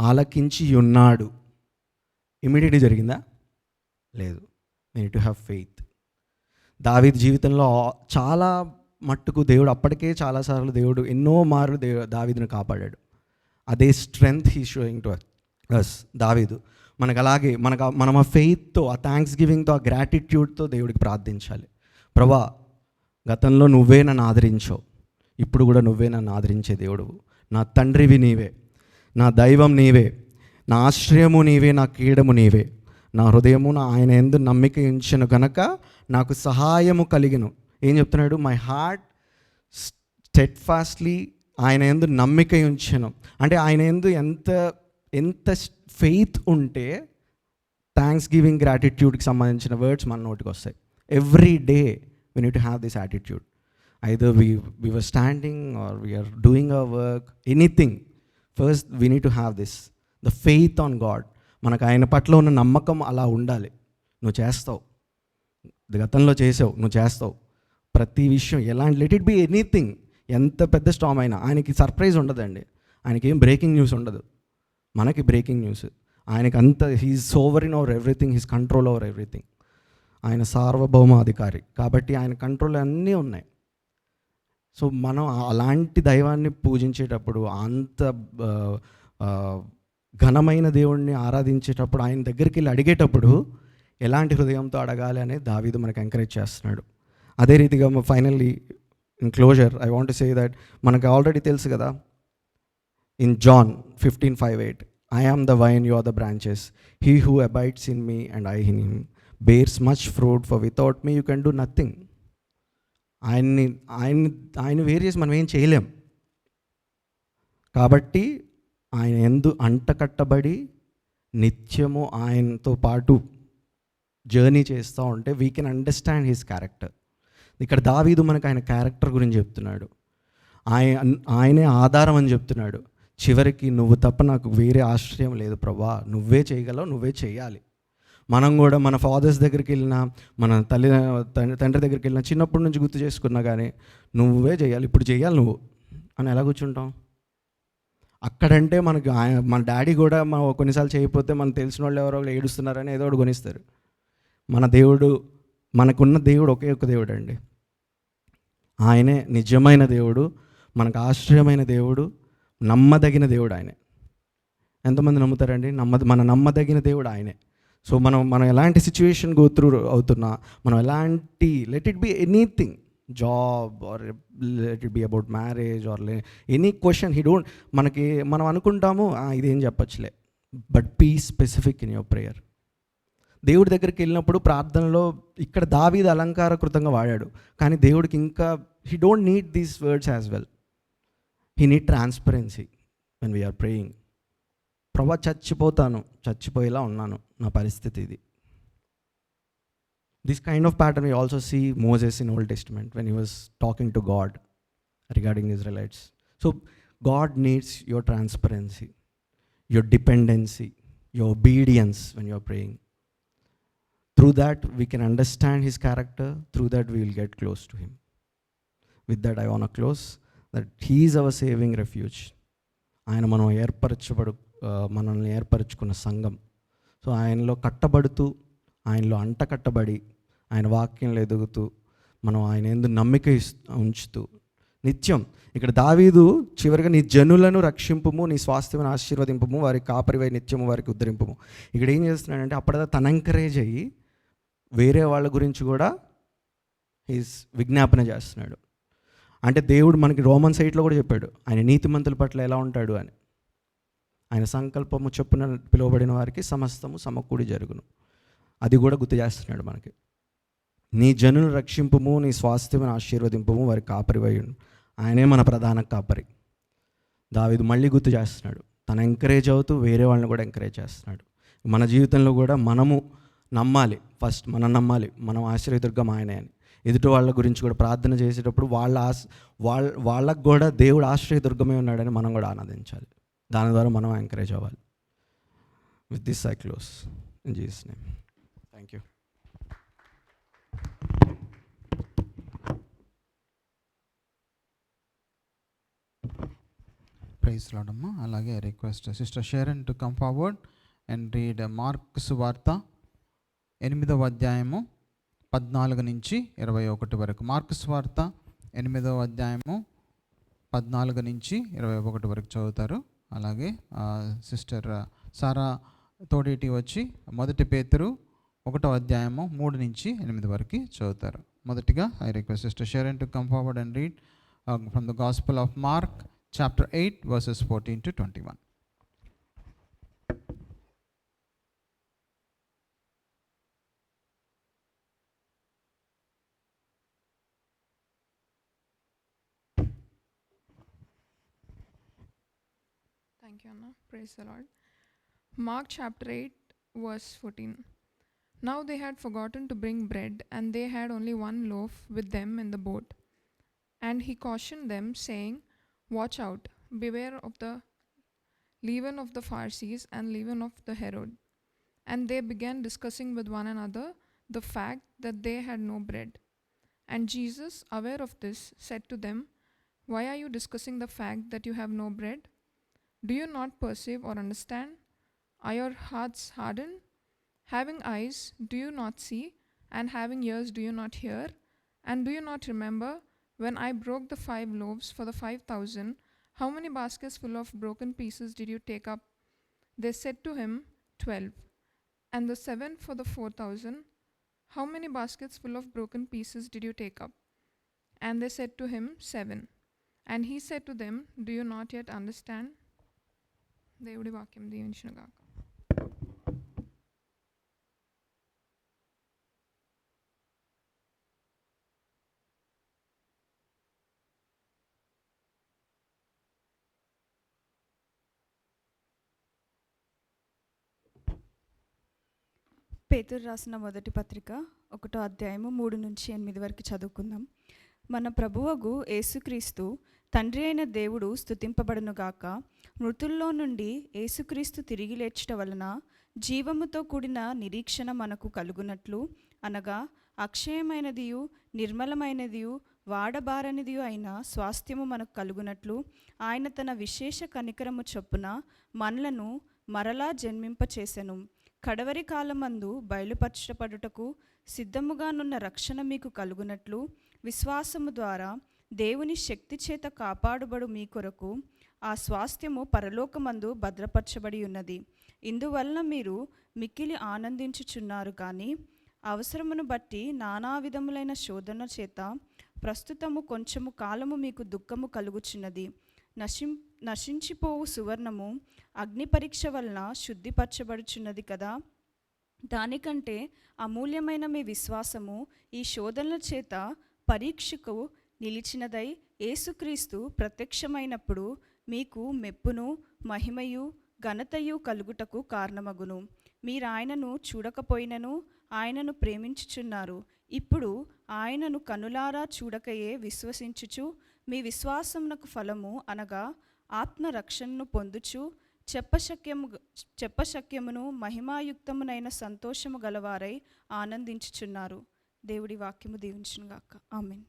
ఆలకించి ఉన్నాడు. ఇమ్మీడియట్గా జరిగిందా? లేదు. We need to have faith. దావీదు జీవితంలో చాలా మట్టుకు దేవుడు అప్పటికే చాలాసార్లు దేవుడు ఎన్నో మార్లు దావీదును కాపాడాడు. అదే strength he showing to us. దావీదు మనకు అలాగే మనం ఆ ఫెయిత్తో, ఆ థ్యాంక్స్ గివింగ్తో, ఆ గ్రాటిట్యూడ్తో దేవుడికి ప్రార్థించాలి. ప్రభా గతంలో నువ్వే నన్ను ఆదరించావు, ఇప్పుడు కూడా నువ్వే నన్ను ఆదరించే దేవుడు. నా తండ్రివి నీవే, నా దైవం నీవే, నా ఆశ్రయము నీవే, నా కీడము నీవే. నా హృదయము నా ఆయన యందు నమ్మిక ఉంచెను గనక నాకు సహాయము కలిగెను. ఏం చెప్తున్నాడు? మై హార్ట్ స్టెడ్ఫాస్ట్లీ ఆయన యందు నమ్మిక ఉంచెను. అంటే ఆయన యందు ఎంత ఫెయిత్ ఉంటే థ్యాంక్స్ గివింగ్, గ్రాటిట్యూడ్కి సంబంధించిన వర్డ్స్ మన నోటికి వస్తాయి. Every day we need to have this attitude. Either we were standing or we are doing our work, anything, first we need to have this, the faith on God. మనకు ఆయన పట్ల ఉన్న నమ్మకం అలా ఉండాలి. నువ్వు చేస్తావు, గతంలో చేసావు, నువ్వు చేస్తావు. ప్రతి విషయం ఎలాంటి, లెట్ ఇట్ బి ఎనీథింగ్, ఎంత పెద్ద స్టామ్ అయినా ఆయనకి సర్ప్రైజ్ ఉండదండి. ఆయనకి ఏం బ్రేకింగ్ న్యూస్ ఉండదు, మనకి బ్రేకింగ్ న్యూస్. ఆయనకి అంత he's sovereign over everything, he's control over everything. ఆయన సార్వభౌమాధికారి కాబట్టి ఆయన కంట్రోల్ అన్నీ ఉన్నాయి. సో మనం అలాంటి దైవాన్ని పూజించేటప్పుడు, అంత ఘనమైన దేవుణ్ణి ఆరాధించేటప్పుడు, ఆయన దగ్గరికి వెళ్ళి అడిగేటప్పుడు ఎలాంటి హృదయంతో అడగాలి అనేది దావీదు మనకు ఎంకరేజ్ చేస్తున్నాడు. అదే రీతిగా finally in closure I want to say that మనకు ఆల్రెడీ తెలుసు కదా, in John 15:5-8 I am the vine, you are the branches. He who abides in me and I in him bears much fruit, for without me you can do nothing. ఆయన వేరు చేసి మనం ఏం చేయలేం. కాబట్టి ఆయన యందు అంటకట్టబడి నిత్యము ఆయనతో పాటు జర్నీ చేస్తూ ఉంటే we can understand his character. ఇక్కడ దావీదు మనకు ఆయన క్యారెక్టర్ గురించి చెప్తున్నాడు. ఆయనే ఆధారం అని చెప్తున్నాడు. చివరికి నువ్వు తప్ప నాకు వేరే ఆశ్రయం లేదు ప్రభా, నువ్వే చేయగలవు, నువ్వే చేయాలి. మనం కూడా మన ఫాదర్స్ దగ్గరికి వెళ్ళినా, మన తండ్రి దగ్గరికి వెళ్ళినా, చిన్నప్పటి నుంచి గుర్తు చేసుకున్నా కానీ నువ్వే చేయాలి, ఇప్పుడు చేయాలి నువ్వు అని ఎలా కూర్చుంటాం? అక్కడంటే మనకి మన డాడీ కూడా కొన్నిసార్లు చేయకపోతే మనకు తెలిసిన వాళ్ళు ఎవరో ఏడుస్తున్నారని ఏదో ఒకటి కొనిస్తారు. మన దేవుడు, మనకున్న దేవుడు ఒకే ఒక్క దేవుడు అండి. ఆయనే నిజమైన దేవుడు, మనకు ఆశ్రయమైన దేవుడు, నమ్మదగిన దేవుడు ఆయనే. ఎంతమంది నమ్ముతారండి? మన నమ్మదగిన దేవుడు ఆయనే. సో మనం ఎలాంటి సిచ్యువేషన్ గో త్రూ అవుతున్నా, మనం ఎలాంటి, let it be anything, job or let it be about marriage or any question, మనం అనుకుంటాము ఇదేం చెప్పచ్చులే, but be specific in your prayer. దేవుడి దగ్గరికి వెళ్ళినప్పుడు ప్రార్థనలో ఇక్కడ దావీదు అలంకారకృతంగా వాడాడు, కానీ దేవుడికి ఇంకా he don't need these words as well. He need transparency when we're praying. ప్రభా చచ్చిపోయేలా ఉన్నాను, నా పరిస్థితి ఇది. This kind of pattern we also see Moses in Old Testament when he was talking to God regarding Israelites. So God needs your transparency, your dependency, your obedience when you are praying. Through that we can understand his character, through that we will get close to him. With that I want to close that he is our saving refuge. ఆయన మనల్ని ఏర్పరచుకున్న సంఘం. So ఆయనలో కట్టబడుతూ, ఆయనలో అంటకట్టబడి, ఆయన వాక్యంలో ఎదుగుతూ, మనం ఆయన యందు నమ్మిక ఉంచుతూ నిత్యం. ఇక్కడ దావీదు చివరిగా నీ జనులను రక్షింపుము, నీ స్వాస్థ్యమును ఆశీర్వదింపుము, వారికి కాపరివై నిత్యము వారికి ఉద్ధరింపుము. ఇక్కడ ఏం చేస్తున్నాడంటే అప్పటిదా తన ఎంకరేజ్ అయ్యి వేరే వాళ్ళ గురించి కూడా విజ్ఞాపన చేస్తున్నాడు. అంటే దేవుడు మనకి రోమన్స్ 8లో కూడా చెప్పాడు ఆయన నీతిమంతుల పట్ల ఎలా ఉంటాడు అని. ఆయన సంకల్పము చొప్పున పిలువబడిన వారికి సమస్తము సమకూడి జరుగును. అది కూడా గుర్తు చేస్తున్నాడు మనకి. నీ జనులు రక్షింపుము, నీ స్వాస్థ్యమును ఆశీర్వదింపుము, వారికి కాపరివయ్యును. ఆయనే మన ప్రధాన కాపరి. దావీదు మళ్ళీ గుర్తు చేస్తున్నాడు, తను ఎంకరేజ్ అవుతూ వేరే వాళ్ళని కూడా ఎంకరేజ్ చేస్తున్నాడు. మన జీవితంలో కూడా మనము నమ్మాలి, ఫస్ట్ మనం నమ్మాలి మనం ఆశ్రయదుర్గం ఆయనే అని. ఎదుటి వాళ్ళ గురించి కూడా ప్రార్థన చేసేటప్పుడు వాళ్ళకు కూడా దేవుడు ఆశ్రయదుర్గమే ఉన్నాడని మనం కూడా ఆనందించాలి. దాని ద్వారా మనం ఎంకరేజ్ అవ్వాలి. With this I close in Jesus name. Thank you. Praise Lord అమ్మా. అలాగే request sister Sharon to come forward and read Mark సువార్త 8వ అధ్యాయము 14 నుంచి 21 వరకు. మార్క్ సువార్త 8వ అధ్యాయము 14 నుంచి 21 వరకు చదువుతారు. అలాగే సిస్టర్ సారా తోడేటి వచ్చి 1 పేతురు 1వ అధ్యాయము 3 నుంచి 8 వరకు చదువుతారు. మొదటిగా I request sister Sharon to come forward and read from the gospel of Mark chapter 8 verses 14 to 21. Thank you, Anna. Praise the Lord. Mark chapter 8 verse 14. Now they had forgotten to bring bread, and they had only one loaf with them in the boat. And he cautioned them, saying, watch out, beware of the leaven of the Pharisees and leaven of the Herod. And they began discussing with one another the fact that they had no bread. And Jesus, aware of this, said to them, why are you discussing the fact that you have no bread? Do you not perceive or understand? Are your hearts hardened? Having eyes, do you not see? And having ears, do you not hear? And do you not remember when I broke the 5 loaves for the 5,000, how many baskets full of broken pieces did you take up? They said to him, 12. And the 7 for the 4,000, how many baskets full of broken pieces did you take up? And they said to him, 7. And he said to them, do you not yet understand? దేవుడి వాక్యం దీవించునుగాక. పేతురు రాసిన మొదటి పత్రిక 1వ అధ్యాయము 3 నుంచి 8 వరకు చదువుకుందాం. మన ప్రభువగు యేసుక్రీస్తు తండ్రి అయిన దేవుడు స్తుతింపబడునుగాక. మృతుల్లో నుండి యేసుక్రీస్తు తిరిగి లేచుట వలన జీవముతో కూడిన నిరీక్షణ మనకు కలుగునట్లు, అనగా అక్షయమైనదియు నిర్మలమైనదియు వాడబారనిదియు అయిన స్వాస్థ్యము మనకు కలుగునట్లు ఆయన తన విశేష కనికరము చొప్పున మనలను మరలా జన్మింపచేసెను. కడవరి కాలమందు బయలుపరచబడుటకు సిద్ధముగానున్న రక్షణ మీకు కలుగునట్లు విశ్వాసము ద్వారా దేవుని శక్తి చేత కాపాడుబడు మీ కొరకు ఆ స్వాస్థ్యము పరలోకమందు భద్రపరచబడి ఉన్నది. ఇందువలన మీరు మిక్కిలి ఆనందించుచున్నారు. కానీ అవసరమును బట్టి నానా విధములైన శోధన చేత ప్రస్తుతము కొంచెము కాలము మీకు దుఃఖము కలుగుచున్నది. నశించిపోవు సువర్ణము అగ్ని పరీక్ష వలన శుద్ధిపరచబడుచున్నది కదా. దానికంటే అమూల్యమైన మీ విశ్వాసము ఈ శోధనల చేత పరీక్షకు నిలిచినదై యేసుక్రీస్తు ప్రత్యక్షమైనప్పుడు మీకు మెప్పును మహిమయు ఘనతయు కలుగుటకు కారణమగును. మీరు ఆయనను చూడకపోయినను ఆయనను ప్రేమించుచున్నారు. ఇప్పుడు ఆయనను కనులారా చూడకయే విశ్వసించుచు మీ విశ్వాసమునకు ఫలము అనగా ఆత్మరక్షణను పొందుచు చెప్పశక్యమును మహిమాయుక్తమునైన సంతోషము గలవారై ఆనందించుచున్నారు. దేవుడి వాక్యము దీవించునుగాక. ఆమేన్.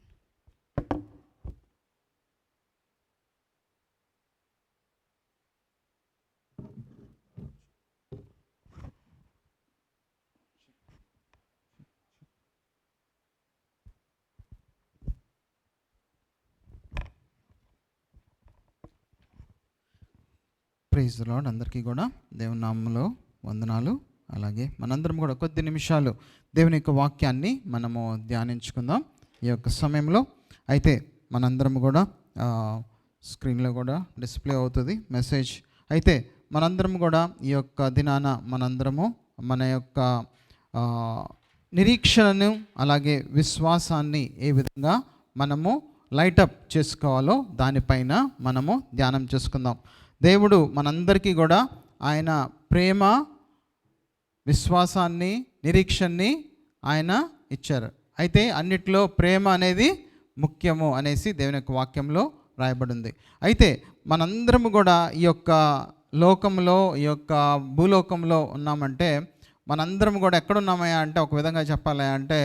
Praise the Lord. అందరికీ కూడా దేవుని నామములో వందనాలు. అలాగే మనందరం కూడా కొద్ది నిమిషాలు దేవుని యొక్క వాక్యాన్ని మనము ధ్యానించుకుందాం ఈ యొక్క సమయంలో. అయితే మనందరం కూడా స్క్రీన్లో కూడా డిస్ప్లే అవుతుంది మెసేజ్. అయితే మనందరం కూడా ఈ యొక్క దినాన మనందరము మన యొక్క నిరీక్షణను అలాగే విశ్వాసాన్ని ఏ విధంగా మనము లైటప్ చేసుకోవాలో దానిపైన మనము ధ్యానం చేసుకుందాం. దేవుడు మనందరికీ కూడా ఆయన ప్రేమ, విశ్వాసాన్ని, నిరీక్షణని ఆయన ఇచ్చారు. అయితే అన్నిట్లో ప్రేమ అనేది ముఖ్యము అనేసి దేవుని యొక్క వాక్యంలో రాయబడింది. అయితే మనందరము కూడా ఈ యొక్క లోకంలో, ఈ యొక్క భూలోకంలో ఉన్నామంటే మనందరం కూడా ఎక్కడున్నామయ్యా అంటే ఒక విధంగా చెప్పాలి అంటే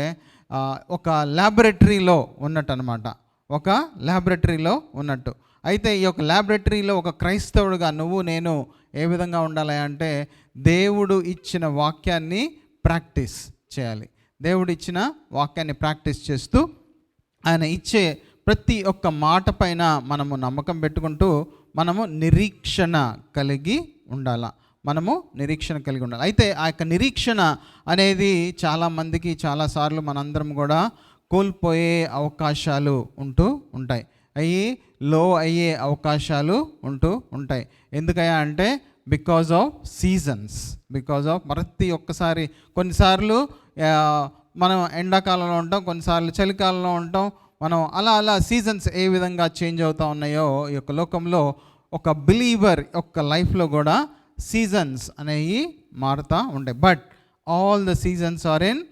ఒక ల్యాబొరేటరీలో ఉన్నట్టు అనమాట. ఒక ల్యాబొరేటరీలో ఉన్నట్టు. అయితే ఈ యొక్క ల్యాబొరేటరీలో ఒక క్రైస్తవుడిగా నువ్వు నేను ఏ విధంగా ఉండాలి అంటే దేవుడు ఇచ్చిన వాక్యాన్ని ప్రాక్టీస్ చేయాలి. దేవుడు ఇచ్చిన వాక్యాన్ని ప్రాక్టీస్ చేస్తూ ఆయన ఇచ్చే ప్రతి ఒక్క మాట పైన మనము నమ్మకం పెట్టుకుంటూ మనము నిరీక్షణ కలిగి ఉండాలి. అయితే ఆ యొక్క నిరీక్షణ అనేది చాలామందికి చాలాసార్లు మనందరం కూడా కోల్పోయే అవకాశాలు ఉంటాయి. లో అయ్యే అవకాశాలు ఉంటాయి. ఎందుకయ్యా అంటే బికాజ్ ఆఫ్ సీజన్స్, ప్రతి ఒక్కసారి కొన్నిసార్లు మనం ఎండాకాలంలో ఉంటాం, కొన్నిసార్లు చలికాలంలో ఉంటాం. మనం అలా సీజన్స్ ఏ విధంగా చేంజ్ అవుతూ ఉన్నాయో ఈ యొక్క లోకంలో ఒక బిలీవర్ యొక్క లైఫ్లో కూడా సీజన్స్ అనేవి మారుతూ ఉంటాయి. But all the seasons are in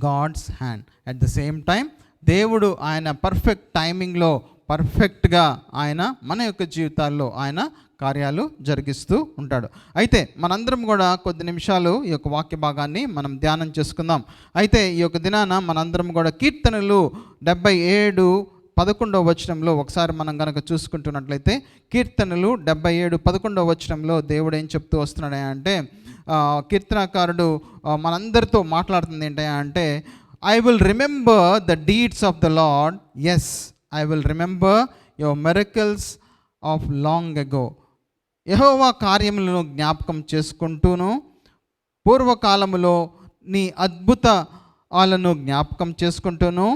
God's hand. At the same time దేవుడు ఆయన పర్ఫెక్ట్ టైమింగ్లో పర్ఫెక్ట్గా ఆయన మన యొక్క జీవితాల్లో ఆయన కార్యాలు జరిగిస్తూ ఉంటాడు. అయితే మనందరం కూడా కొద్ది నిమిషాలు ఈ యొక్క వాక్య భాగాన్ని మనం ధ్యానం చేసుకుందాం. అయితే ఈ యొక్క దినాన మనందరం కూడా కీర్తనలు 77:11 వచనంలో ఒకసారి మనం కనుక చూసుకుంటున్నట్లయితే కీర్తనలు 77:11 వచనంలో దేవుడు ఏం చెప్తూ వస్తున్నాడు అంటే కీర్తనకారుడు మనందరితో మాట్లాడుతుంది ఏంటంటే అంటే I will remember the deeds of the Lord, yes I will remember your miracles of long ago. యెహోవా కార్యములను జ్ఞాపకం చేసుకుంటూను పూర్వకాలములో నీ అద్భుతాలను జ్ఞాపకం చేసుకుంటూను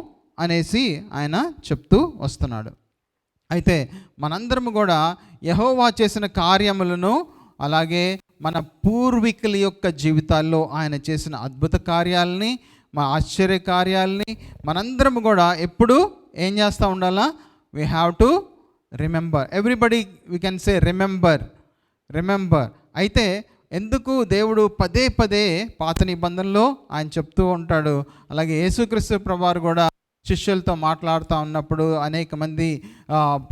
అనేసి ఆయన చెప్తూ వస్తున్నాడు. అయితే మనందరము కూడా యెహోవా చేసిన కార్యములను అలాగే మన పూర్వీకుల యొక్క జీవితాల్లో ఆయన చేసిన అద్భుత కార్యాలని, మా ఆశ్చర్య కార్యాలని మనందరము కూడా ఎప్పుడు ఏం చేస్తూ ఉండాలా? We have to remember. Everybody we can say remember. అయితే ఎందుకు దేవుడు పదే పదే పాత నిబంధనలో ఆయన చెప్తూ ఉంటాడు. అలాగే యేసుక్రీస్తు ప్రభువారు కూడా శిష్యులతో మాట్లాడుతూ ఉన్నప్పుడు, అనేక మంది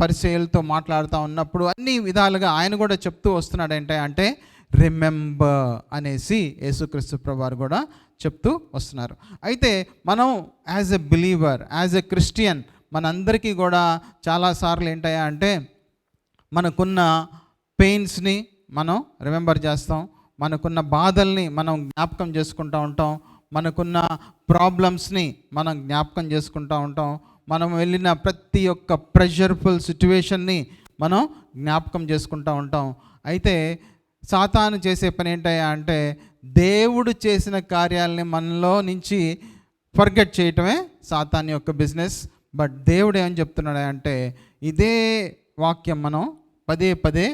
పరిచయులతో మాట్లాడుతూ ఉన్నప్పుడు అన్ని విధాలుగా ఆయన కూడా చెప్తూ వస్తున్నాడు. అంటే రిమెంబర్ అనేసి యేసుక్రీస్తు ప్రభువారు కూడా చెప్తూ వస్తున్నారు. అయితే మనం as a believer, as a Christian, మనందరికీ కూడా చాలాసార్లు ఏంటయ్యా అంటే మనకున్న పెయిన్స్ని మనం రిమెంబర్ చేస్తాం, మనకున్న బాధల్ని మనం జ్ఞాపకం చేసుకుంటూ ఉంటాం, మనకున్న ప్రాబ్లమ్స్ని మనం జ్ఞాపకం చేసుకుంటూ ఉంటాం, మనం వెళ్ళిన ప్రతి ఒక్క ప్రెషర్ఫుల్ సిచ్యువేషన్ని మనం జ్ఞాపకం చేసుకుంటూ ఉంటాం. అయితే సాతాను చేసే పని ఏంటయ్యా అంటే దేవుడు చేసిన కార్యాలని మనలో నుంచి ఫర్గెట్ చేయటమే సాతాను యొక్క బిజినెస్. బట్ దేవుడు ఏమని చెప్తున్నాడు అంటే ఇదే వాక్యం మనం పదే పదే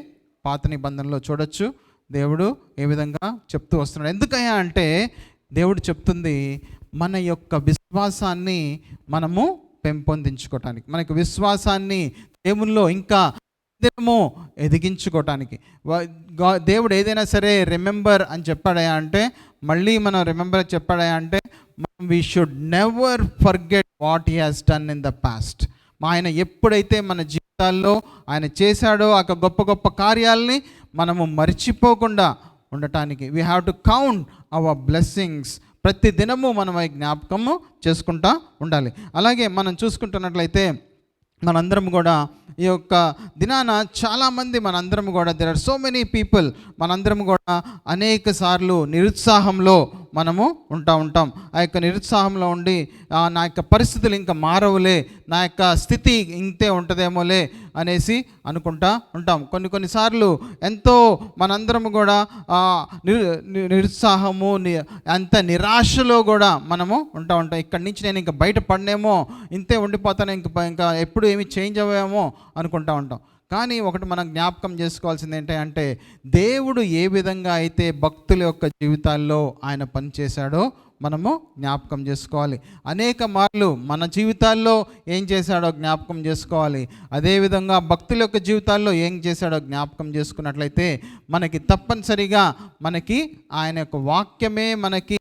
పాత నిబంధనలో చూడొచ్చు. దేవుడు ఏ విధంగా చెప్తూ వస్తున్నాడు. ఎందుకయ్యా అంటే దేవుడు చెప్తుంది మన యొక్క విశ్వాసాన్ని మనము పెంపొందించుకోవటానికి, మనకి విశ్వాసాన్ని దేవునిలో ఇంకా దినము ఎదిగించుకోవటానికి. దేవుడు ఏదైనా సరే రిమెంబర్ అని చెప్పాడయా అంటే మళ్ళీ మనం రిమెంబర్ చెప్పాడయా అంటే we should never forget what he has done in the past. ఆయన ఎప్పుడైతే మన జీవితాల్లో ఆయన చేశాడో ఆ గొప్ప గొప్ప కార్యాలని మనము మర్చిపోకుండా ఉండటానికి we have to count our blessings. ప్రతి దినము మనం అవి జ్ఞాపకము చేసుకుంటూ ఉండాలి. అలాగే మనం చూసుకుంటున్నట్లయితే మనందరం కూడా ఈ యొక్క దినాన చాలామంది మనందరం కూడా there are so many people మనందరం కూడా అనేక సార్లు నిరుత్సాహంలో మనము ఉంటాం. ఆ యొక్క నిరుత్సాహంలో ఉండి నా యొక్క పరిస్థితులు ఇంకా మారవులే, నా యొక్క స్థితి ఇంతే ఉంటుందేమోలే అనేసి అనుకుంటా ఉంటాం. కొన్నిసార్లు ఎంతో మనందరం కూడా నిరుత్సాహము అంత నిరాశలో కూడా మనము ఉంటాం. ఇక్కడి నుంచి నేను ఇంకా బయటపడినేమో, ఇంతే ఉండిపోతాను, ఇంకా ఎప్పుడు ఏమి చేంజ్ అవ్వేమో అనుకుంటా ఉంటాం. కానీ ఒకటి మనం జ్ఞాపకం చేసుకోవాల్సింది ఏంటంటే దేవుడు ఏ విధంగా అయితే భక్తుల యొక్క జీవితాల్లో ఆయన పనిచేశాడో మనము జ్ఞాపకం చేసుకోవాలి. అనేక మార్లు మన జీవితాల్లో ఏం చేశాడో జ్ఞాపకం చేసుకోవాలి. అదేవిధంగా భక్తుల యొక్క జీవితాల్లో ఏం చేశాడో జ్ఞాపకం చేసుకున్నట్లయితే మనకి తప్పనిసరిగా మనకి ఆయన యొక్క వాక్యమే మనకి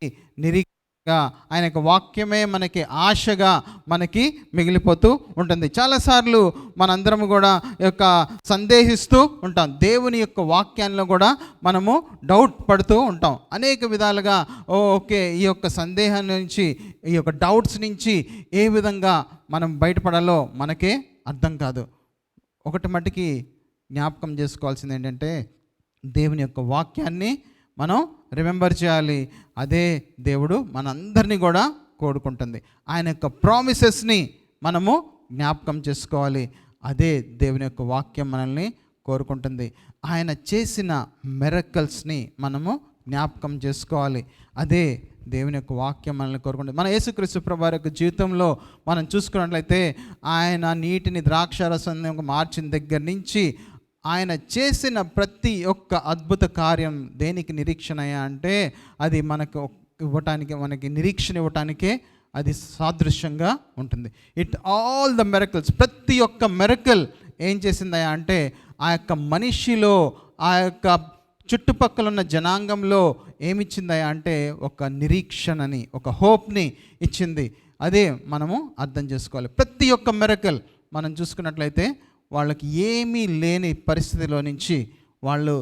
ఆయన యొక్క వాక్యమే మనకి ఆశగా మనకి మిగిలిపోతూ ఉంటుంది. చాలాసార్లు మనందరము కూడా యొక్క సందేహిస్తూ ఉంటాం. దేవుని యొక్క వాక్యాల్లో కూడా మనము డౌట్ పడుతూ ఉంటాం. అనేక విధాలుగా ఓకే ఈ యొక్క సందేహం నుంచి, ఈ యొక్క డౌట్స్ నుంచి ఏ విధంగా మనం బయటపడాలో మనకే అర్థం కాదు. ఒకటి మటుకి జ్ఞాపకం చేసుకోవాల్సింది ఏంటంటే దేవుని యొక్క వాక్యాన్ని మనం రిమెంబర్ చేయాలి. అదే దేవుడు మనందరినీ కూడా కోరుకుంటుంది. ఆయన యొక్క ప్రామిసెస్ని మనము జ్ఞాపకం చేసుకోవాలి. అదే దేవుని యొక్క వాక్యం మనల్ని కోరుకుంటుంది. ఆయన చేసిన మిరకల్స్ని మనము జ్ఞాపకం చేసుకోవాలి. అదే దేవుని యొక్క వాక్యం మనల్ని కోరుకుంటుంది. మన యేసుక్రీస్తు ప్రభువారి యొక్క జీవితంలో మనం చూసుకున్నట్లయితే ఆయన నీటిని ద్రాక్షారసంగా మార్చిన దగ్గర నుంచి ఆయన చేసిన ప్రతి ఒక్క అద్భుత కార్యం దేనికి నిరీక్షణ అంటే అది మనకు ఇవ్వటానికి, మనకి నిరీక్షణ ఇవ్వటానికే అది సాదృశ్యంగా ఉంటుంది. ఇట్ ఆల్ ద మిరకల్స్, ప్రతి ఒక్క మిరకల్ ఏం చేసిందయా అంటే ఆ యొక్క మనిషిలో, ఆ యొక్క చుట్టుపక్కల ఉన్న జనాంగంలో ఏమిచ్చిందయా అంటే ఒక నిరీక్షణని, ఒక హోప్ని ఇచ్చింది. అదే మనము అర్థం చేసుకోవాలి. ప్రతి ఒక్క మిరకల్ మనం చూసుకున్నట్లయితే వాళ్ళకి ఏమీ లేని పరిస్థితిలో నుంచి వాళ్ళు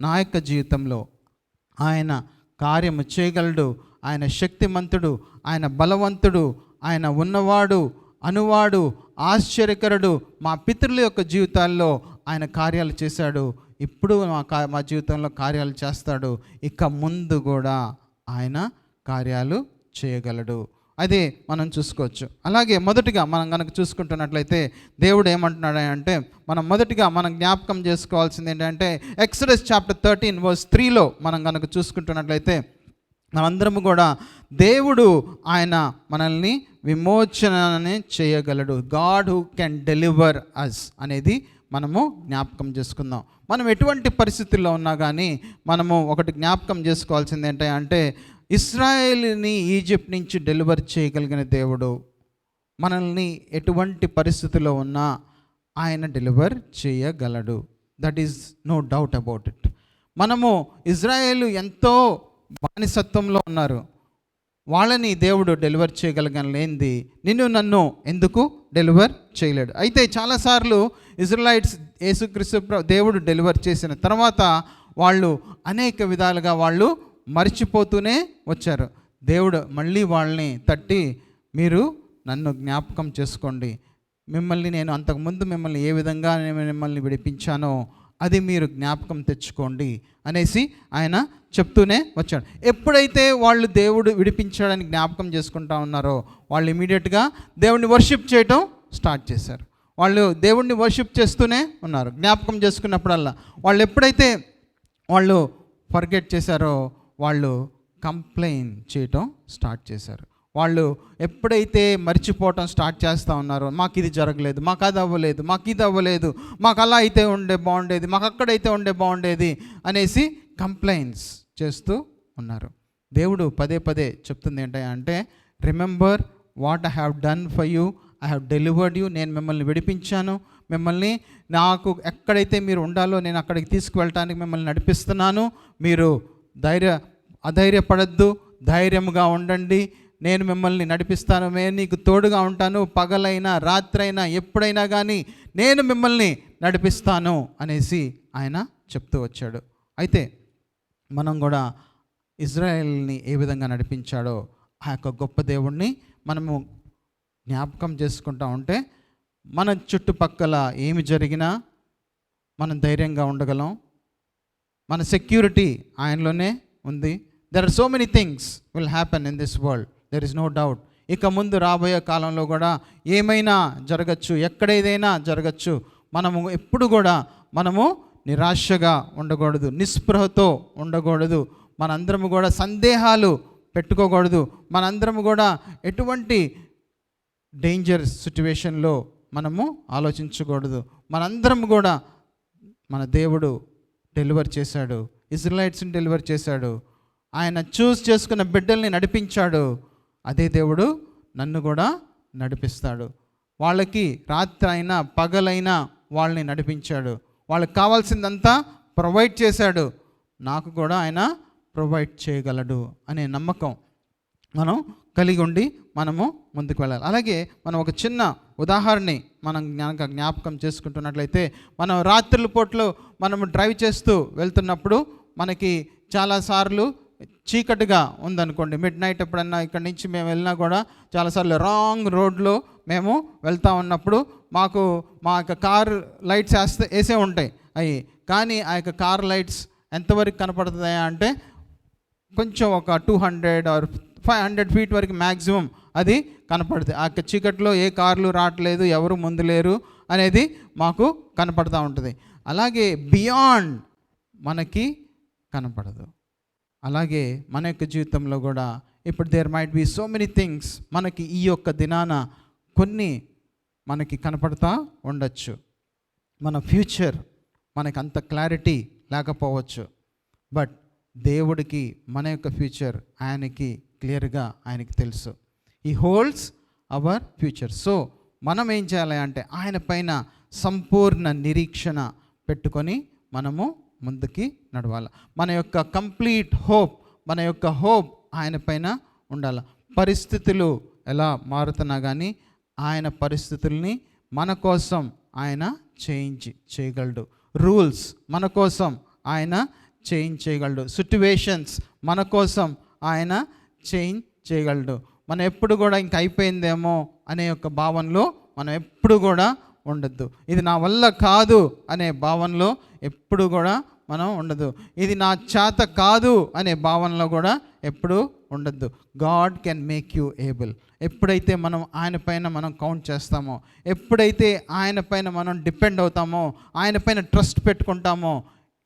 నా యొక్క జీవితంలో ఆయన కార్యము చేయగలడు, ఆయన శక్తిమంతుడు, ఆయన బలవంతుడు, ఆయన ఉన్నవాడు, అనువాడు, ఆశ్చర్యకరుడు, మా పితరుల యొక్క జీవితాల్లో ఆయన కార్యాలు చేశాడు, ఇప్పుడు మా జీవితంలో కార్యాలు చేస్తాడు, ఇక ముందు కూడా ఆయన కార్యాలు చేయగలడు. అదే మనం చూసుకోవచ్చు. అలాగే మొదటిగా మనం కనుక చూసుకుంటున్నట్లయితే దేవుడు ఏమంటున్నాడు అంటే మనం జ్ఞాపకం చేసుకోవాల్సింది ఏంటంటే ఎక్సడస్ చాప్టర్ 13:3 మనం కనుక చూసుకుంటున్నట్లయితే మనందరము కూడా దేవుడు ఆయన మనల్ని విమోచనని చేయగలడు. God who can deliver us అనేది మనము జ్ఞాపకం చేసుకుందాం. మనం ఎటువంటి పరిస్థితుల్లో ఉన్నా కానీ మనము ఒకటి జ్ఞాపకం చేసుకోవాల్సింది ఏంటంటే ఇశ్రాయేలుని ఈజిప్ట్ నుంచి డెలివర్ చేయగలిగిన దేవుడు మనల్ని ఎటువంటి పరిస్థితిలో ఉన్నా ఆయన డెలివర్ చేయగలడు. That is no doubt about it. మనము ఇజ్రాయేలు ఎంతో బానిసత్వంలో ఉన్నారు, వాళ్ళని దేవుడు డెలివర్ చేయగలగలేంది నిన్ను నన్ను ఎందుకు డెలివర్ చేయలేడు? అయితే చాలాసార్లు ఇజ్రాయెలైట్స్ యేసుక్రీస్తు దేవుడు డెలివర్ చేసిన తర్వాత వాళ్ళు అనేక విధాలుగా వాళ్ళు మర్చిపోతూనే వచ్చారు. దేవుడు మళ్ళీ వాళ్ళని తట్టి, మీరు నన్ను జ్ఞాపకం చేసుకోండి, మిమ్మల్ని నేను అంతకుముందు మిమ్మల్ని ఏ విధంగా నేను మిమ్మల్ని విడిపించానో అది మీరు జ్ఞాపకం తెచ్చుకోండి అనేసి ఆయన చెప్తూనే వచ్చాడు. ఎప్పుడైతే వాళ్ళు దేవుడు విడిపించాడని జ్ఞాపకం చేసుకుంటా ఉన్నారో వాళ్ళు ఇమీడియట్గా దేవుడిని వర్షిప్ చేయటం స్టార్ట్ చేశారు. వాళ్ళు దేవుడిని వర్షిప్ చేస్తూనే ఉన్నారు. జ్ఞాపకం చేసుకున్నప్పుడల్లా వాళ్ళు ఎప్పుడైతే వాళ్ళు ఫర్గెట్ చేశారో వాళ్ళు కంప్లైంట్ చేయటం స్టార్ట్ చేశారు. వాళ్ళు ఎప్పుడైతే మర్చిపోవటం స్టార్ట్ చేస్తూ ఉన్నారో, మాకు ఇది జరగలేదు, మాకు అది అవ్వలేదు, మాకు ఇది అవ్వలేదు, మాకు అలా అయితే బాగుండేది, మాకు అక్కడైతే బాగుండేది అనేసి కంప్లైంట్స్ చేస్తూ ఉన్నారు. దేవుడు పదే పదే చెప్తుంది ఏంటంటే, remember what I have done for you, I have delivered you. నేను మిమ్మల్ని విడిపించాను, మిమ్మల్ని నాకు ఎక్కడైతే మీరు ఉండాలో నేను అక్కడికి తీసుకువెళ్ళటానికి మిమ్మల్ని నడిపిస్తున్నాను. మీరు అధైర్యపడద్దు, ధైర్యంగా ఉండండి, నేను మిమ్మల్ని నడిపిస్తాను, నేను నీకు తోడుగా ఉంటాను, పగలైనా రాత్రైనా ఎప్పుడైనా కానీ నేను మిమ్మల్ని నడిపిస్తాను అనేసి ఆయన చెప్తూ వచ్చాడు. అయితే మనం కూడా ఇజ్రాయెల్ని ఏ విధంగా నడిపించాడో ఆ యొక్క గొప్ప దేవుణ్ణి మనము జ్ఞాపకం చేసుకుంటా ఉంటే మన చుట్టుపక్కల ఏమి జరిగినా మనం ధైర్యంగా ఉండగలం. మన సెక్యూరిటీ ఆయనలోనే ఉంది. There are so many things will happen in this world, there is no doubt. ఇక ముందు రాబోయే కాలంలో కూడా ఏమైనా జరగచ్చు, ఎక్కడేదైనా జరగచ్చు. మనము ఎప్పుడు కూడా మనము నిరాశగా ఉండకూడదు, నిస్పృహతో ఉండకూడదు, మనందరము కూడా సందేహాలు పెట్టుకోకూడదు, మనందరము కూడా ఎటువంటి డేంజర్ సిచ్యువేషన్లో మనము ఆలోచించకూడదు. మనందరం కూడా మన దేవుడు డెలివర్ చేశాడు, ఇజ్రాయిల్స్ని డెలివర్ చేశాడు, ఆయన చూస్ చేసుకున్న బిడ్డల్ని నడిపించాడు. అదే దేవుడు నన్ను కూడా నడిపిస్తాడు. వాళ్ళకి రాత్రి అయినా పగలైనా వాళ్ళని నడిపించాడు, వాళ్ళకి కావాల్సిందంతా ప్రొవైడ్ చేశాడు, నాకు కూడా ఆయన ప్రొవైడ్ చేయగలడు అనే నమ్మకం మనం కలిగి ఉండి మనము ముందుకు వెళ్ళాలి. అలాగే మనం ఒక చిన్న ఉదాహరణని మనం జ్ఞాపకం చేసుకుంటున్నట్లయితే, మనం రాత్రుల పూటలో మనము డ్రైవ్ చేస్తూ వెళ్తున్నప్పుడు మనకి చాలాసార్లు చీకటిగా ఉందనుకోండి, మిడ్ నైట్ ఎప్పుడన్నా ఇక్కడి నుంచి మేము వెళ్ళినా కూడా చాలాసార్లు రాంగ్ రోడ్లో మేము వెళ్తూ ఉన్నప్పుడు మా యొక్క కార్ లైట్స్ వేసే ఉంటాయి అవి, కానీ ఆ యొక్క కార్ లైట్స్ ఎంతవరకు కనపడుతున్నాయా అంటే కొంచెం ఒక 200 or 500 feet వరకు మ్యాక్సిమం అది కనపడుతుంది. ఆ యొక్క చీకట్లో ఏ కార్లు రావట్లేదు, ఎవరు ముందు లేరు అనేది మాకు కనపడుతూ ఉంటుంది. అలాగే బియాండ్ మనకి కనపడదు. అలాగే మన యొక్క జీవితంలో కూడా ఇప్పుడు there might be so many things మనకి ఈ యొక్క దినాన కొన్ని మనకి కనపడతా ఉండొచ్చు. మన ఫ్యూచర్ మనకి అంత క్లారిటీ లేకపోవచ్చు, బట్ దేవుడికి మన యొక్క ఫ్యూచర్ ఆయనకి క్లియర్గా ఆయనకి తెలుసు. He holds our future. So మనం ఏం చేయాలి అంటే ఆయన పైన సంపూర్ణ నిరీక్షణ పెట్టుకొని మనము ముందుకి నడవాలి. మన యొక్క కంప్లీట్ హోప్, మన యొక్క హోప్ ఆయన పైన ఉండాలి. పరిస్థితులు ఎలా మారుతున్నా కానీ ఆయన పరిస్థితుల్ని మన కోసం ఆయన చేయగలడు. రూల్స్ మన కోసం ఆయన చేయగలడు. సిట్యువేషన్స్ మన కోసం ఆయన చేయగలడు. మనం ఎప్పుడు కూడా ఇంక అయిపోయిందేమో అనే యొక్క భావనలో మనం ఎప్పుడు కూడా ఉండద్దు. ఇది నా వల్ల కాదు అనే భావనలో ఎప్పుడు కూడా మనం ఉండదు. ఇది నా చేత కాదు అనే భావనలో కూడా ఎప్పుడు ఉండద్దు. God can make you able. ఎప్పుడైతే మనం ఆయన పైన మనం కౌంట్ చేస్తామో, ఎప్పుడైతే ఆయన పైన మనం డిపెండ్ అవుతామో, ఆయన పైన ట్రస్ట్ పెట్టుకుంటామో,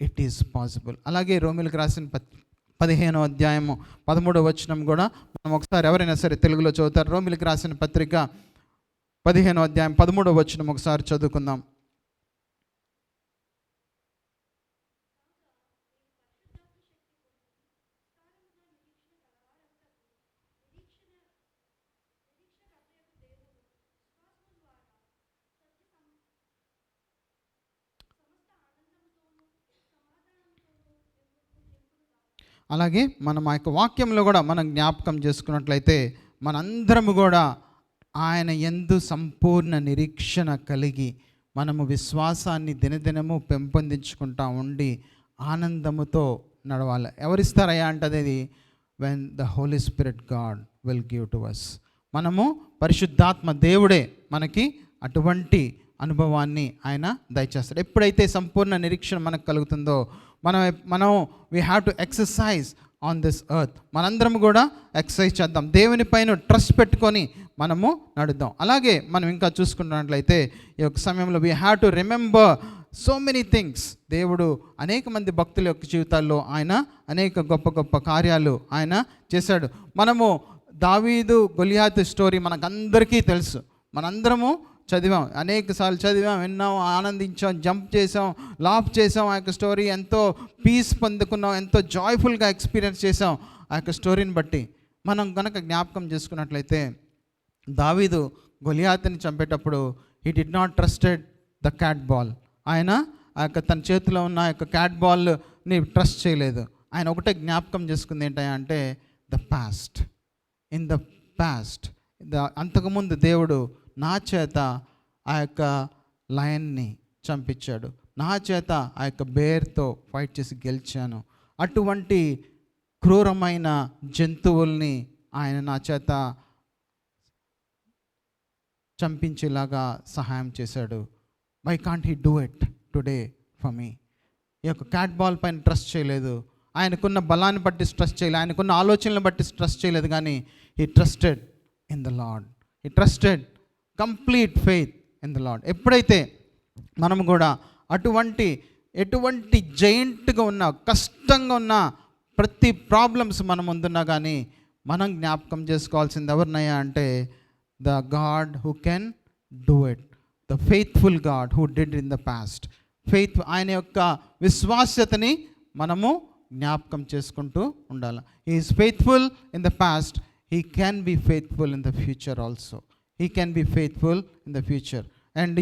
ఇట్ ఈస్ పాసిబుల్. అలాగే రోమిలకు రాసిన 15వ అధ్యాయము 13వ వచనం కూడా మనం ఒకసారి ఎవరైనా సరే తెలుగులో చదువుతారు. రోమిలకు రాసిన పత్రిక 15వ అధ్యాయం 13వ వచనం ఒకసారి చదువుకుందాం. అలాగే మనం ఆ యొక్క వాక్యంలో కూడా మనం జ్ఞాపకం చేసుకున్నట్లయితే మనందరము కూడా ఆయన యందు సంపూర్ణ నిరీక్షణ కలిగి మనము విశ్వాసాన్ని దినదినము పెంపొందించుకుంటా ఉండి ఆనందముతో నడవాలి. ఎవరిస్తారయ్యా అంటే అది when the Holy Spirit God will give to us. మనము పరిశుద్ధాత్మ దేవుడే మనకి అటువంటి అనుభవాన్ని ఆయన దయచేస్తాడు. ఎప్పుడైతే సంపూర్ణ నిరీక్షణ మనకు కలుగుతుందో మనం we have to exercise on this earth. మనందరం కూడా ఎక్సర్సైజ్ చేద్దాం, దేవుని పైన ట్రస్ట్ పెట్టుకొని మనము నడుద్దాం. అలాగే మనం ఇంకా చూసుకున్నట్లయితే ఈ యొక్క సమయంలో we have to remember so many things. దేవుడు అనేక మంది భక్తుల యొక్క జీవితాల్లో ఆయన అనేక గొప్ప గొప్ప కార్యాలు ఆయన చేశాడు. మనము దావీదు గొలియాతు స్టోరీ మనకందరికీ తెలుసు, మనందరము చదివాం, అనేకసార్లు చదివాం, విన్నాం, ఆనందించాం, జంప్ చేసాం, లాఫ్ చేసాం. ఆ యొక్క స్టోరీ ఎంతో పీస్ పొందుకున్నాం, ఎంతో జాయ్ఫుల్గా ఎక్స్పీరియన్స్ చేసాం. ఆ యొక్క స్టోరీని బట్టి మనం కనుక జ్ఞాపకం చేసుకున్నట్లయితే దావీదు గొలియాతుని చంపేటప్పుడు he did not trusted the cat ball. ఆయన ఆ యొక్క తన చేతిలో ఉన్న ఆ యొక్క క్యాట్ బాల్ని ట్రస్ట్ చేయలేదు. ఆయన ఒకటే జ్ఞాపకం చేసుకుంది ఏంటంటే the past. In the past అంతకుముందు దేవుడు నా చేత ఆ యొక్క లయన్ని చంపించాడు, నా చేత ఆ యొక్క బేర్తో ఫైట్ చేసి గెలిచాను, అటువంటి క్రూరమైన జంతువుల్ని ఆయన నా చేత చంపించేలాగా సహాయం చేశాడు. Why can't he do it today for me? ఈ యొక్క క్యాట్ బాల్ పైన ట్రస్ట్ చేయలేదు, ఆయనకున్న బలాన్ని బట్టి ట్రస్ట్ చేయలేదు, ఆయనకున్న ఆలోచనలను బట్టి ట్రస్ట్ చేయలేదు, కానీ he trusted in the lord. He trusted complete faith in the lord. ఎప్పుడైతే మనం కూడా ఎటువంటి జైంట్గా ఉన్న, కష్టంగా ఉన్న ప్రతి ప్రాబ్లమ్స్ మన ముందున్నా కానీ మనం జ్ఞాపకం చేసుకోవాల్సింది ఎవరినయ్యా అంటే the God who can do it, the faithful God who did in the past. Faith, ఆయన యొక్క విశ్వాస్యతని మనము జ్ఞాపకం చేసుకుంటూ ఉండాలి. He is faithful in the past, he can be faithful in the future also. He can be faithful in the future and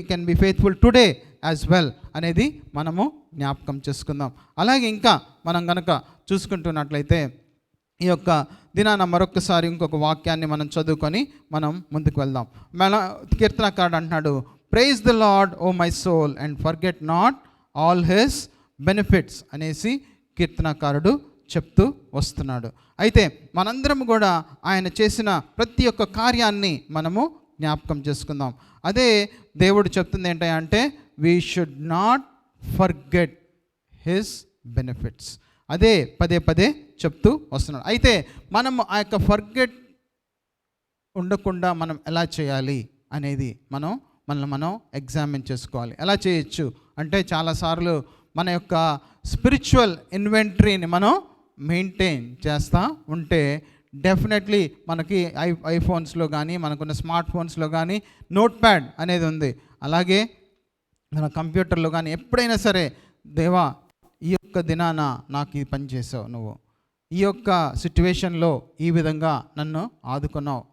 can be faithful today as well అనేది మనము జ్ఞాపకం చేసుకుందాం. అలాగే ఇంకా మనం కనుక చూసుకుంటున్నట్లయితే ఈ యొక్క దినాన మరొకసారి ఇంకొక వాక్యాన్ని మనం చదువుకొని మనం ముందుకు వెళ్దాం. మన కీర్తనకారుడు అంటున్నాడు, praise the Lord O my soul and forget not all his benefits అనేసి కీర్తనకారుడు చెప్తూ వస్తున్నాడు. అయితే మనందరం కూడా ఆయన చేసిన ప్రతి ఒక్క కార్యాన్ని మనము జ్ఞాపకం చేసుకుందాం. అదే దేవుడు చెప్తుంది ఏంటంటే we should not forget his benefits. అదే పదే పదే చెప్తూ వస్తున్నాడు. అయితే మనం ఆ యొక్క ఫర్గెట్ ఉండకుండా మనం ఎలా చేయాలి అనేది మనం ఎగ్జామిన్ చేసుకోవాలి. ఎలా చేయొచ్చు అంటే చాలాసార్లు మన యొక్క స్పిరిచువల్ ఇన్వెంటరీని మనం మెయింటైన్ చేస్తూ ఉంటే డెఫినెట్లీ మనకి ఐఫోన్స్లో కానీ మనకున్న స్మార్ట్ ఫోన్స్లో కానీ నోట్ ప్యాడ్ అనేది ఉంది. అలాగే మన కంప్యూటర్లో కానీ ఎప్పుడైనా సరే దేవా ఈ యొక్క దినాన నాకు ఈ పని చేసావు, నువ్వు ఈ యొక్క సిట్యువేషన్లో ఈ విధంగా నన్ను ఆదుకున్నావు,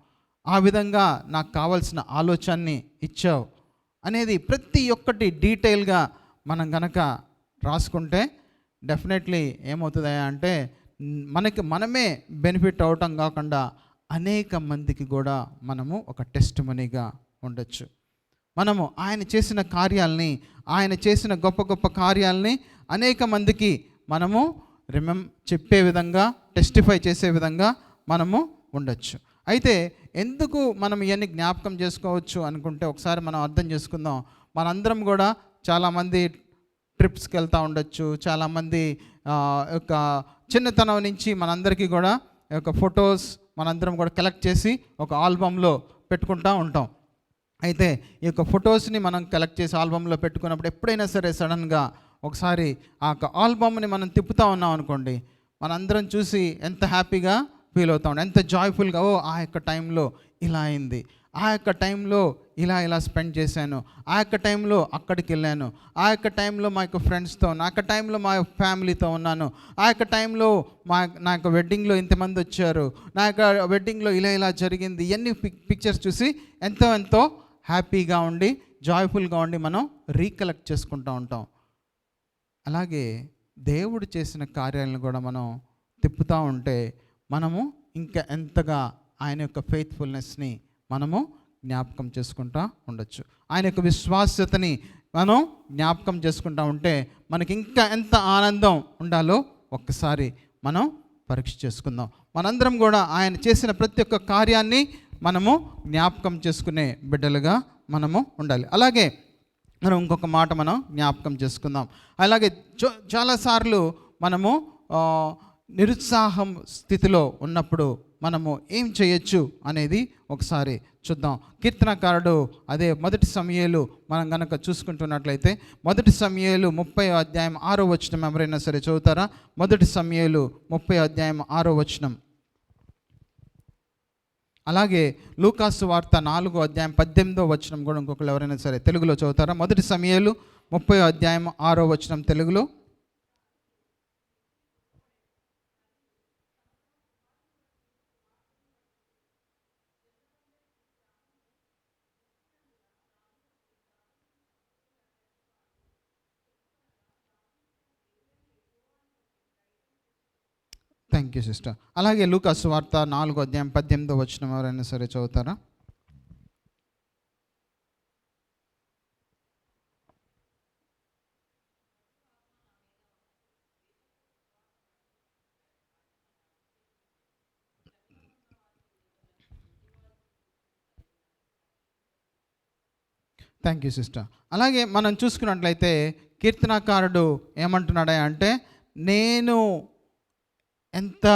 ఆ విధంగా నాకు కావాల్సిన ఆలోచనని ఇచ్చావు అనేది ప్రతి ఒక్కటి డీటెయిల్గా మనం కనుక రాసుకుంటే డెఫినెట్లీ ఏమవుతుందా అంటే మనమే బెనిఫిట్ అవటం కాకుండా అనేక మందికి కూడా మనము ఒక టెస్ట్ మనీగా ఉండొచ్చు. మనము ఆయన చేసిన కార్యాలని, ఆయన చేసిన గొప్ప గొప్ప కార్యాలని అనేక మందికి మనము చెప్పే విధంగా, టెస్టిఫై చేసే విధంగా మనము ఉండొచ్చు. అయితే ఎందుకు మనం ఇవన్నీ జ్ఞాపకం చేసుకోవచ్చు అనుకుంటే ఒకసారి మనం అర్థం చేసుకుందాం. మనందరం కూడా చాలామంది ట్రిప్స్కి వెళ్తూ ఉండొచ్చు, చాలామంది యొక్క చిన్నతనం నుంచి మనందరికీ కూడా యొక్క ఫొటోస్ మనందరం కూడా కలెక్ట్ చేసి ఒక ఆల్బంలో పెట్టుకుంటూ ఉంటాం. అయితే ఈ యొక్క ఫొటోస్ని మనం కలెక్ట్ చేసి ఆల్బంలో పెట్టుకున్నప్పుడు ఎప్పుడైనా సరే సడన్గా ఒకసారి ఆ యొక్క ఆల్బమ్ని మనం తిప్పుతూ ఉన్నాం అనుకోండి, మనందరం చూసి ఎంత హ్యాపీగా ఫీల్ అవుతాం, ఎంత జాయ్ఫుల్గా, ఓ ఆ యొక్క టైంలో ఇలా అయింది, ఆ యొక్క టైంలో ఇలా స్పెండ్ చేశాను, ఆ యొక్క టైంలో అక్కడికి వెళ్ళాను, ఆ యొక్క టైంలో మా యొక్క ఫ్రెండ్స్తో, నా యొక్క టైంలో మా ఫ్యామిలీతో ఉన్నాను, ఆ యొక్క టైంలో నా యొక్క వెడ్డింగ్లో ఇంతమంది వచ్చారు, నా యొక్క వెడ్డింగ్లో ఇలా జరిగింది. ఇవన్నీ పిక్చర్స్ చూసి ఎంతో హ్యాపీగా ఉండి జాయ్ఫుల్గా ఉండి మనం రీకలెక్ట్ చేసుకుంటూ ఉంటాం. అలాగే దేవుడు చేసిన కార్యాలను కూడా మనం తిప్పుతూ ఉంటే మనము ఇంకా ఎంతగా ఆయన యొక్క ఫెయిత్ఫుల్నెస్ని మనము జ్ఞాపకం చేసుకుంటూ ఉండొచ్చు. ఆయన యొక్క విశ్వాస్యతని మనం జ్ఞాపకం చేసుకుంటా ఉంటే మనకి ఇంకా ఎంత ఆనందం ఉండాలో ఒక్కసారి మనం పరీక్ష చేసుకుందాం. మనందరం కూడా ఆయన చేసిన ప్రతి ఒక్క కార్యాన్ని మనము జ్ఞాపకం చేసుకునే బిడ్డలుగా మనము ఉండాలి. అలాగే మనం ఇంకొక మాట మనం జ్ఞాపకం చేసుకుందాం. అలాగే చాలాసార్లు మనము నిరుత్సాహం స్థితిలో ఉన్నప్పుడు మనము ఏం చేయొచ్చు అనేది ఒకసారి చూద్దాం. కీర్తనకారుడు అదే 1 సమూయేలు మనం గనక చూసుకుంటున్నట్లయితే 1 సమూయేలు 30వ అధ్యాయం 6వ వచనం ఎవరైనా సరే చదువుతారా? 1 సమూయేలు 30వ అధ్యాయం 6వ వచనం. అలాగే లూకాసు వార్త 4వ అధ్యాయం 18వ వచనం కూడా ఇంకొకరు ఎవరైనా సరే తెలుగులో చదువుతారా? 1 సమూయేలు 30వ అధ్యాయం 6వ వచనం తెలుగులో. Thank you sister. అలాగే లూకాసు వార్త 4వ అధ్యాయం 18వ వచనం ఎవరైనా సరే చదువుతారా? Thank you sister. అలాగే మనం చూసుకున్నట్లయితే కీర్తనకారుడు ఏమంటున్నాడా అంటే, నేను ఎంత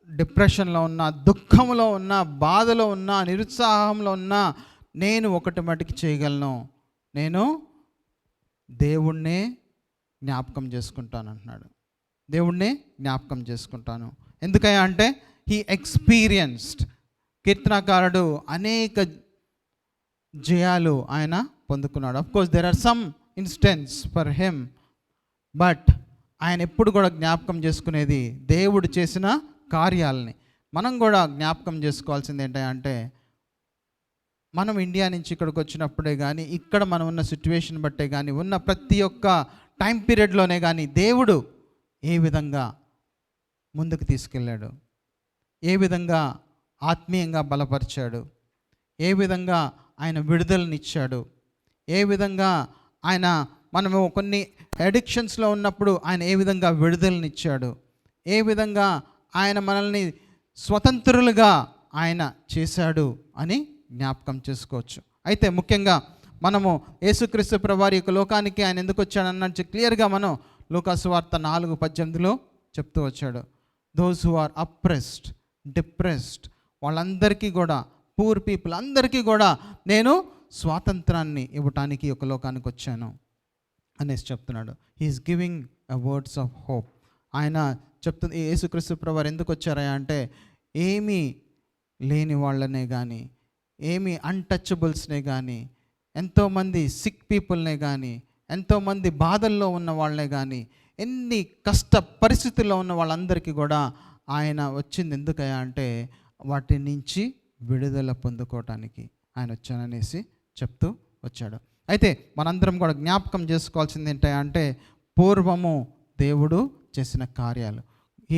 డిప్రెషన్లో ఉన్నా, దుఃఖంలో ఉన్నా, బాధలో ఉన్నా, నిరుత్సాహంలో ఉన్నా నేను ఒకటి మటుకు చేయగలను, నేను దేవుణ్ణే జ్ఞాపకం చేసుకుంటాను అంటున్నాడు. దేవుణ్ణే జ్ఞాపకం చేసుకుంటాను. ఎందుకయ్యా అంటే హీ ఎక్స్పీరియన్స్డ్. కీర్తనకారుడు అనేక జయాలు ఆయన పొందుకున్నాడు. Of course there are some instance for him, but ఆయన ఎప్పుడు కూడా జ్ఞాపకం చేసుకునేది దేవుడు చేసిన కార్యాలని. మనం కూడా జ్ఞాపకం చేసుకోవాల్సింది ఏంటంటే, మనం ఇండియా నుంచి ఇక్కడికి వచ్చినప్పుడే కానీ, ఇక్కడ మనం ఉన్న సిచ్యువేషన్ బట్టే కానీ, ఉన్న ప్రతి ఒక్క టైం పీరియడ్లోనే కానీ దేవుడు ఏ విధంగా ముందుకు తీసుకెళ్ళాడు, ఏ విధంగా ఆత్మీయంగా బలపరిచాడు, ఏ విధంగా ఆయన విడుదలనిచ్చాడు, ఏ విధంగా ఆయన మనము కొన్ని అడిక్షన్స్లో ఉన్నప్పుడు ఆయన ఏ విధంగా విడుదలనిచ్చాడు, ఏ విధంగా ఆయన మనల్ని స్వతంత్రులుగా ఆయన చేశాడు అని జ్ఞాపకం చేసుకోవచ్చు. అయితే ముఖ్యంగా మనము యేసుక్రీస్తు ప్రభువారి యొక్క లోకానికి ఆయన ఎందుకు వచ్చాడన్నట్టు క్లియర్గా మనం లూకాసు వార్త 4:18లో చెప్తూ వచ్చాడు. Those who are oppressed, depressed, వాళ్ళందరికీ కూడా, పూర్ పీపుల్ అందరికీ కూడా నేను స్వాతంత్రాన్ని ఇవ్వటానికి ఒక లోకానికి వచ్చాను అనేసి చెప్తున్నాడు. He's giving a words of hope. ఆయన చెప్తుంది, యేసుక్రీస్తు ప్రభువారు ఎందుకు వచ్చారా అంటే, ఏమీ లేని వాళ్ళనే కానీ, ఏమీ అన్టచబుల్స్నే కానీ, ఎంతోమంది సిక్ పీపుల్నే కానీ, ఎంతోమంది బాధల్లో ఉన్న వాళ్ళనే కానీ, ఎన్ని కష్ట పరిస్థితుల్లో ఉన్న వాళ్ళందరికీ కూడా ఆయన వచ్చింది ఎందుకయ్యా అంటే, వాటి నుంచి విడుదల పొందుకోవటానికి ఆయన వచ్చాననేసి చెప్తూ వచ్చాడు. అయితే మనందరం కూడా జ్ఞాపకం చేసుకోవాల్సింది ఏంటంటే, పూర్వము దేవుడు చేసిన కార్యాలు. ఈ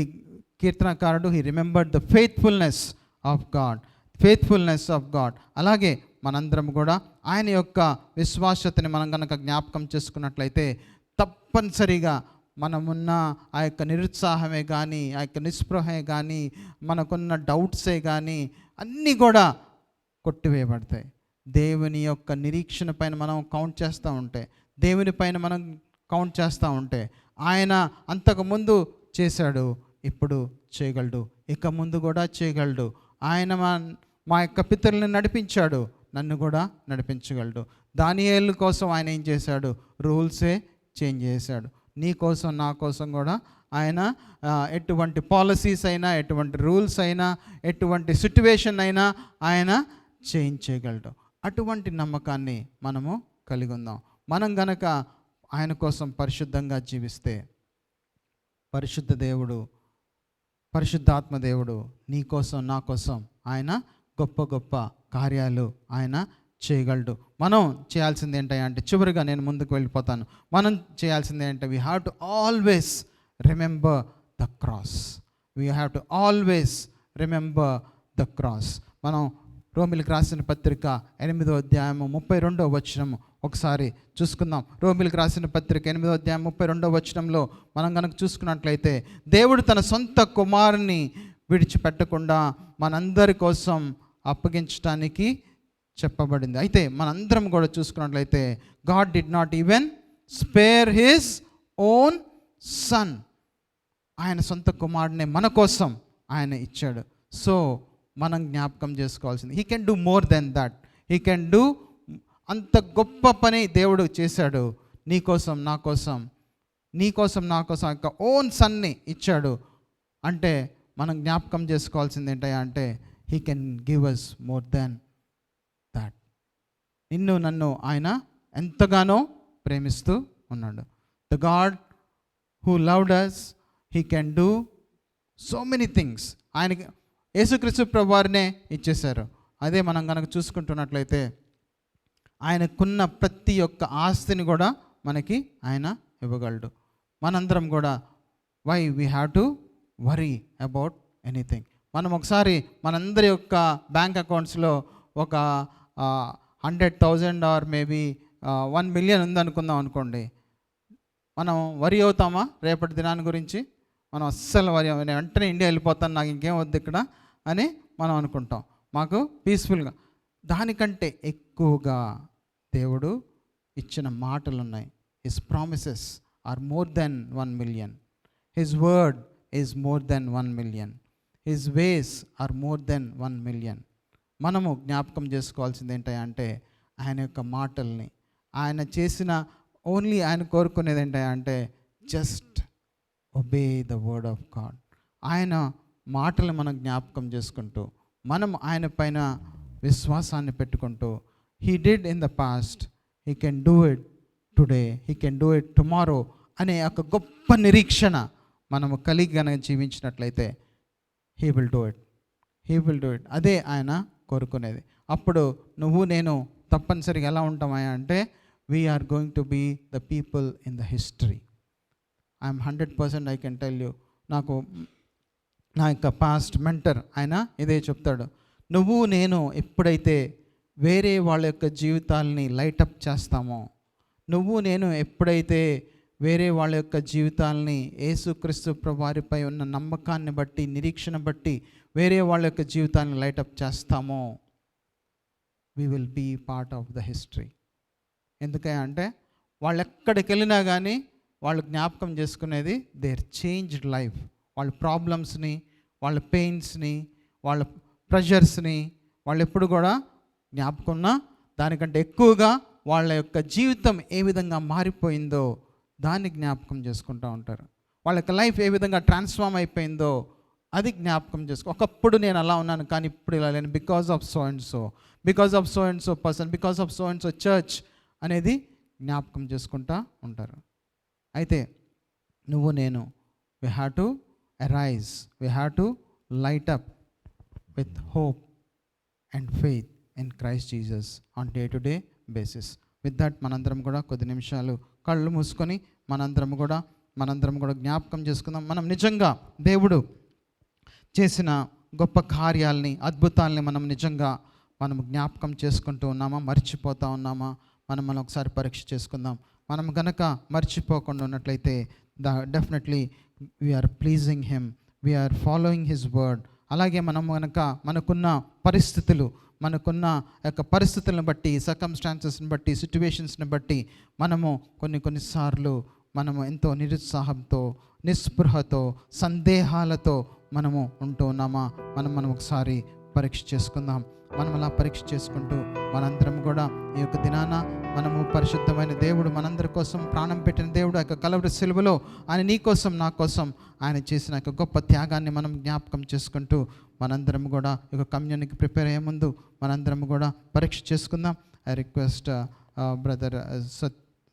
కీర్తనకారుడు he remembered the faithfulness of God, faithfulness of God. అలాగే మనందరం కూడా ఆయన యొక్క విశ్వాసతని మనం కనుక జ్ఞాపకం చేసుకున్నట్లయితే తప్పనిసరిగా మనమున్న ఆ యొక్క నిరుత్సాహమే కానీ, ఆ యొక్క నిస్పృహే కానీ, మనకున్న డౌట్సే కానీ అన్నీ కూడా కొట్టివేయబడతాయి. దేవుని యొక్క నిరీక్షణ పైన మనం కౌంట్ చేస్తూ ఉంటే, దేవుని పైన మనం కౌంట్ చేస్తూ ఉంటే, ఆయన అంతకుముందు చేశాడు, ఇప్పుడు చేయగలడు, ఇక ముందు కూడా చేయగలడు. ఆయన మా యొక్క పితరులను నడిపించాడు, నన్ను కూడా నడిపించగలడు. దానియేలు కోసం ఆయన ఏం చేశాడు? రూల్సే చేంజ్ చేశాడు. నీ కోసం నా కోసం కూడా ఆయన ఎటువంటి పాలసీస్ అయినా, ఎటువంటి రూల్స్ అయినా, ఎటువంటి సిట్యువేషన్ అయినా ఆయన చేంజ్ చేయగలడు. అటువంటి నమ్మకాన్ని మనము కలిగి ఉందాం. మనం గనక ఆయన కోసం పరిశుద్ధంగా జీవిస్తే, పరిశుద్ధ దేవుడు, పరిశుద్ధాత్మ దేవుడు నీ కోసం నా కోసం ఆయన గొప్ప గొప్ప కార్యాలు ఆయన చేయగలడు. మనం చేయాల్సింది ఏంటంటే, చివరిగా నేను ముందుకు వెళ్ళిపోతాను, మనం చేయాల్సింది ఏంటంటే, we have to always remember the cross. We have to always remember the cross. మనం రోమిలకు రాసిన పత్రిక 8వ అధ్యాయము 32వ వచనము ఒకసారి చూసుకుందాం. రోమిలకు రాసిన పత్రిక 8వ అధ్యాయం 32వ వచనంలో మనం కనుక చూసుకున్నట్లయితే, దేవుడు తన సొంత కుమారుని విడిచిపెట్టకుండా మనందరి కోసం అప్పగించడానికి చెప్పబడింది. అయితే మనందరం కూడా చూసుకున్నట్లయితే, God did not even spare his own son. ఆయన సొంత కుమారుడిని మన కోసం ఆయన ఇచ్చాడు. సో మనం జ్ఞాపకం చేసుకోవాల్సింది, he can do more than that. He can do, అంత గొప్ప పని దేవుడు చేశాడు నీ కోసం నా కోసం, నీ కోసం నా కోసం యొక్క ఓన్ సన్ని ఇచ్చాడు. అంటే మనం జ్ఞాపకం చేసుకోవాల్సింది ఏంటయ్యా అంటే, he can give us more than that. నిన్ను నన్ను ఆయన ఎంతగానో ప్రేమిస్తూ ఉన్నాడు. The God who loved us, he can do so many things. ఆయనకి యేసుక్రీస్తు ప్రభువారినే ఇచ్చేశారు. అదే మనం కనుక చూసుకుంటున్నట్లయితే, ఆయనకున్న ప్రతి ఒక్క ఆస్తిని కూడా మనకి ఆయన ఇవ్వగలడు. మనందరం కూడా why we have to worry about anything. మనం ఒకసారి మనందరి యొక్క బ్యాంక్ అకౌంట్స్లో ఒక 100,000 ఆర్ మేబీ 1 million ఉందనుకుందాం అనుకోండి. మనం వరి అవుతామా రేపటి దినాన్ని గురించి? మనం అస్సలు వరి, నేను వెంటనే ఇండియా వెళ్ళిపోతాను, నాకు ఇంకేం వద్దు ఇక్కడ అని మనం అనుకుంటాం. మాకు పీస్ఫుల్గా. దానికంటే ఎక్కువగా దేవుడు ఇచ్చిన మాటలు ఉన్నాయి. His promises are more than 1 million. His word is more than 1 million. His ways are more than 1 million. మనము జ్ఞాపకం చేసుకోవాల్సింది ఏంటంటే, ఆయన యొక్క మాటల్ని, ఆయన చేసిన ఓన్లీ ఆయన కోరుకునేది ఏంటంటే, just obey the word of God. ఆయన మాటలు మనం జ్ఞాపకం చేసుకుంటూ, మనం ఆయన పైన విశ్వాసాన్ని పెట్టుకుంటూ, he did in the past, he can do it today, he can do it tomorrow అనే ఒక గొప్ప నిరీక్షణ మనము కలిగి కనుక జీవించినట్లయితే, he will do it, he will do it. అదే ఆయన కోరుకునేది. అప్పుడు నువ్వు నేను తప్పనిసరిగా ఎలా ఉంటామా అంటే, we're going to be the people in the history. I'm 100% I can tell you. నాకు నా యొక్క పాస్ట్ మెంటర్ ఆయన ఇదే చెప్తాడు, నువ్వు నేను ఎప్పుడైతే వేరే వాళ్ళ యొక్క జీవితాలని లైటప్ చేస్తామో, నువ్వు నేను ఎప్పుడైతే వేరే వాళ్ళ యొక్క జీవితాలని యేసుక్రీస్తు ప్రభువారిపై ఉన్న నమ్మకాన్ని బట్టి, నిరీక్షణ బట్టి వేరే వాళ్ళ యొక్క జీవితాన్ని లైటప్ చేస్తామో, we will be part of the history. ఎందుకంటే వాళ్ళు ఎక్కడికి వెళ్ళినా కానీ వాళ్ళు జ్ఞాపకం చేసుకునేది దేర్ చేంజ్డ్ లైఫ్. వాళ్ళ ప్రాబ్లమ్స్ని, వాళ్ళ పెయిన్స్ని, వాళ్ళ ప్రెషర్స్ని వాళ్ళు ఎప్పుడు కూడా జ్ఞాపకం, దానికంటే ఎక్కువగా వాళ్ళ యొక్క జీవితం ఏ విధంగా మారిపోయిందో దాన్ని జ్ఞాపకం చేసుకుంటూ ఉంటారు. వాళ్ళ యొక్క లైఫ్ ఏ విధంగా ట్రాన్స్ఫార్మ్ అయిపోయిందో అది జ్ఞాపకం చేసుకో. ఒకప్పుడు నేను అలా ఉన్నాను కానీ ఇప్పుడు ఇలా లేను, because of so and so, because of so and so person, because of so and so church అనేది జ్ఞాపకం చేసుకుంటూ ఉంటారు. అయితే నువ్వు నేను we have to arise, we have to light up with hope and faith in Christ Jesus on day to day basis. With that మనందరం కూడా కొద్ది నిమిషాలు కళ్ళు మూసుకొని మనందరం కూడా జ్ఞాపకం చేసుకుందాం. మనం నిజంగా దేవుడు చేసిన గొప్ప కార్యాలని, అద్భుతాలని మనం జ్ఞాపకం చేసుకుంటూ ఉన్నామా, మర్చిపోతూ ఉన్నామా? మనం ఒకసారి పరీక్ష చేసుకుందాం. మనం గనక మర్చిపోకుండా ఉన్నట్లయితే definitely we're pleasing him, we're following his word. అలాగే మనం గనక మనకున్న పరిస్థితులను బట్టి, సర్కమ్స్టాన్సెస్ని బట్టి, సిచ్యువేషన్స్ని బట్టి మనము కొన్నిసార్లు మనము ఎంతో నిరుత్సాహంతో, నిస్పృహతో, సందేహాలతో మనము ఉంటూ ఉన్నామా? మనం ఒకసారి పరీక్ష చేసుకుందాం. మనం అలా పరీక్ష చేసుకుంటూ మనందరం కూడా ఈ యొక్క దినాన మనము పరిశుద్ధమైన దేవుడు మనందరి కోసం ప్రాణం పెట్టిన దేవుడు, ఆ యొక్క కలవరి సిలువలో ఆయన నీ కోసం నా కోసం ఆయన చేసిన యొక్క గొప్ప త్యాగాన్ని మనం జ్ఞాపకం చేసుకుంటూ మనందరం కూడా ఈ యొక్క కమ్యూనికి ప్రిపేర్ అయ్యే ముందు మనందరం కూడా పరీక్ష చేసుకుందాం. I request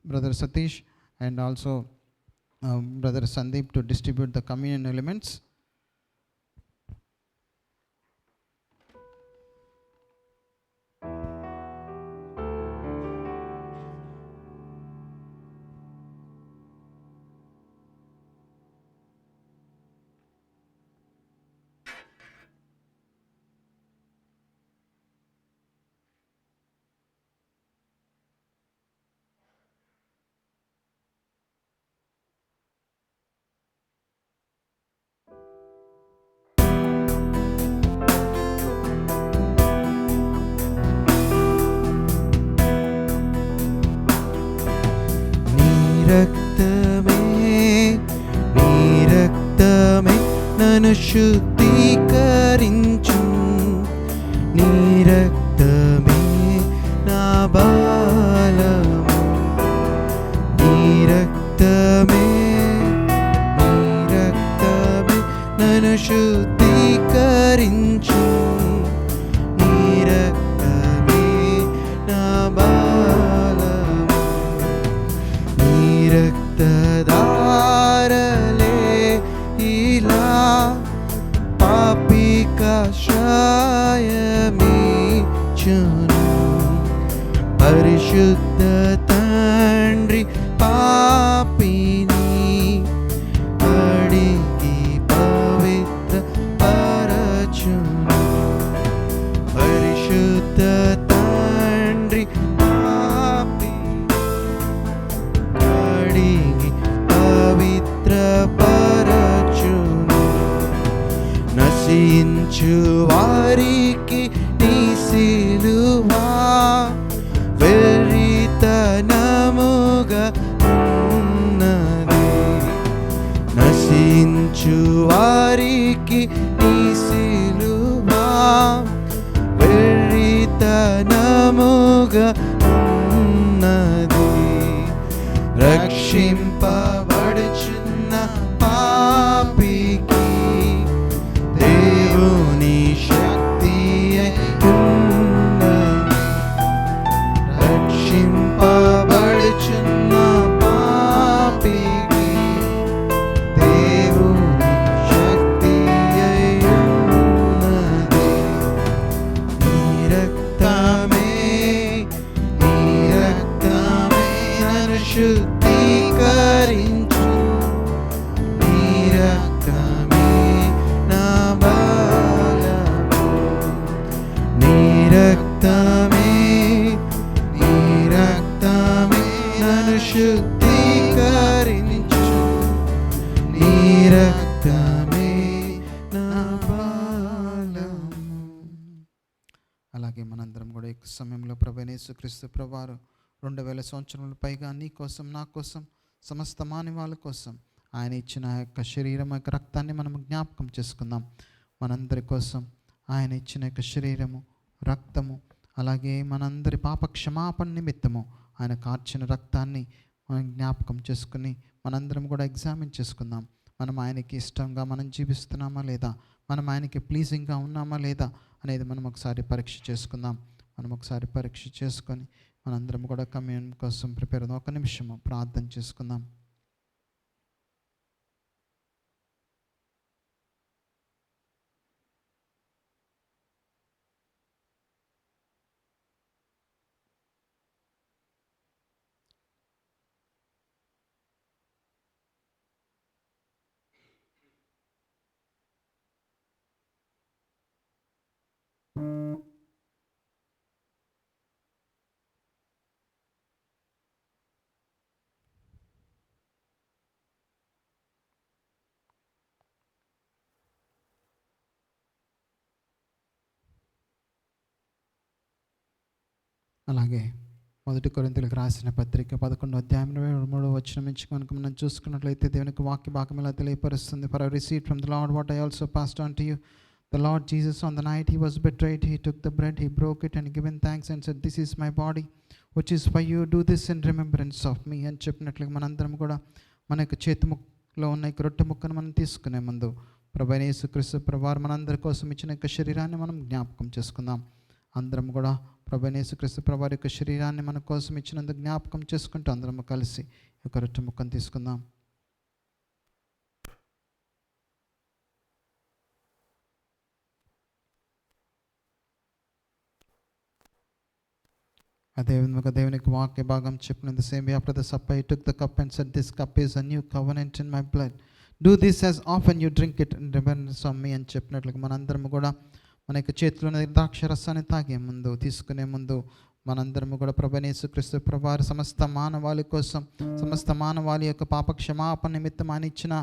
brother Satish and also brother Sandeep to distribute the communion elements. రక్తమే నీ రక్తమే నన్ను శుద్ధీకరించు నీ రక్తమే నా బలము నీ రక్తమే నన్ను శుద్ధీకరించు నీ రక్తమే నా బలము నీ రక్తధారలే ఇలా పాపికాశ్రయమిచ్చును పరిశుద్ధ తండ్రి పాపిని అడిగి పవిత్ర పరచును పరిశుద్ధ తండ్రి పాపిని అడిగి పవిత్ర పరచును నశించు వారికి నీ సిలువా వెర్రితనముగా ఉన్నది నశించు వారికి నీ సిలువా వెర్రితనముగా ఉన్నది రక్షింపబడుచున్న పాపికి దేవుని శక్తి ఉన్నది రక్షింపబడుచున్న పాపికి దేవుని శక్తి ఉన్నది నీ రక్తమే నన్ను శుద్ధీకరించు నీ రక్తమే నా బలము నీ రక్తమే నన్ను శుద్ధీకరించు నీ రక్తమే నా బలము. అలాగే మనందరం కూడా ఈ సమయంలో ప్రభువైన యేసుక్రీస్తు ప్రభువారు 2000 సంవత్సరముల పైగా నీ కోసం నా కోసం సమస్త మానవాళి కోసం ఆయన ఇచ్చిన ఆ యొక్క శరీరం యొక్క రక్తాన్ని మనం జ్ఞాపకం చేసుకుందాం. మనందరి కోసం ఆయన ఇచ్చిన యొక్క శరీరము రక్తము అలాగే మనందరి పాప క్షమాపణ నిమిత్తము ఆయన కార్చిన రక్తాన్ని మనం జ్ఞాపకం చేసుకుని మనందరం కూడా ఎగ్జామిన్ చేసుకుందాం. మనం ఆయనకి ఇష్టంగా మనం జీవిస్తున్నామా లేదా, మనం ఆయనకి ప్లీజింగ్గా ఉన్నామా లేదా అనేది మనం ఒకసారి పరీక్ష చేసుకుందాం. మనం ఒకసారి పరీక్ష చేసుకొని మనందరం కూడా కమ్యూన్ కోసం ప్రిపేర్ అవుదాం. ఒక నిమిషము ప్రార్థన చేసుకుందాం. అలాగే 1 కొరింథీయులకు రాసిన పత్రిక 11వ అధ్యాయం 23వ వచనం నుంచి కనుక మనం చూసుకున్నట్లయితే దేవునికి వాక్య భాగం ఇలా తెలియపరుస్తుంది. For I received from the Lord what I also passed on to you. The Lord Jesus on the night he was betrayed, he took the bread, he broke it and given thanks and said, this is my body which is for you, do this in remembrance of me అని చెప్పినట్లుగా మనందరం కూడా మన యొక్క చేతిలో ఉన్న యొక్క రొట్టె ముక్కను మనం తీసుకునే ముందు ప్రభువైన యేసుక్రీస్తు ప్రభువారు మనందరి కోసం ఇచ్చిన యొక్క శరీరాన్ని మనం జ్ఞాపకం చేసుకుందాం. అందరం కూడా ప్రభువైన యేసుక్రీస్తు ప్రభువారి యొక్క శరీరాన్ని మన కోసం ఇచ్చినందుకు జ్ఞాపకం చేసుకుంటూ అందరం కలిసి ఒక రొట్టె ముక్కను తీసుకుందాం. అదేవిధంగా దేవునికి వాక్య భాగం చెప్పినంత same after the supper he took the cup and said, this cup is a new covenant in my blood, do this as often you drink it in remembrance of me అని చెప్పినట్లుగా మనందరం కూడా మన యొక్క చేతిలో ద్రాక్ష రసాన్ని తాగే ముందు తీసుకునే ముందు మనందరము కూడా ప్రభువైన యేసుక్రీస్తు ప్రభువారు సమస్త మానవాళి కోసం సమస్త మానవాళి యొక్క పాప క్షమాపణ నిమిత్తం ఆయన ఇచ్చిన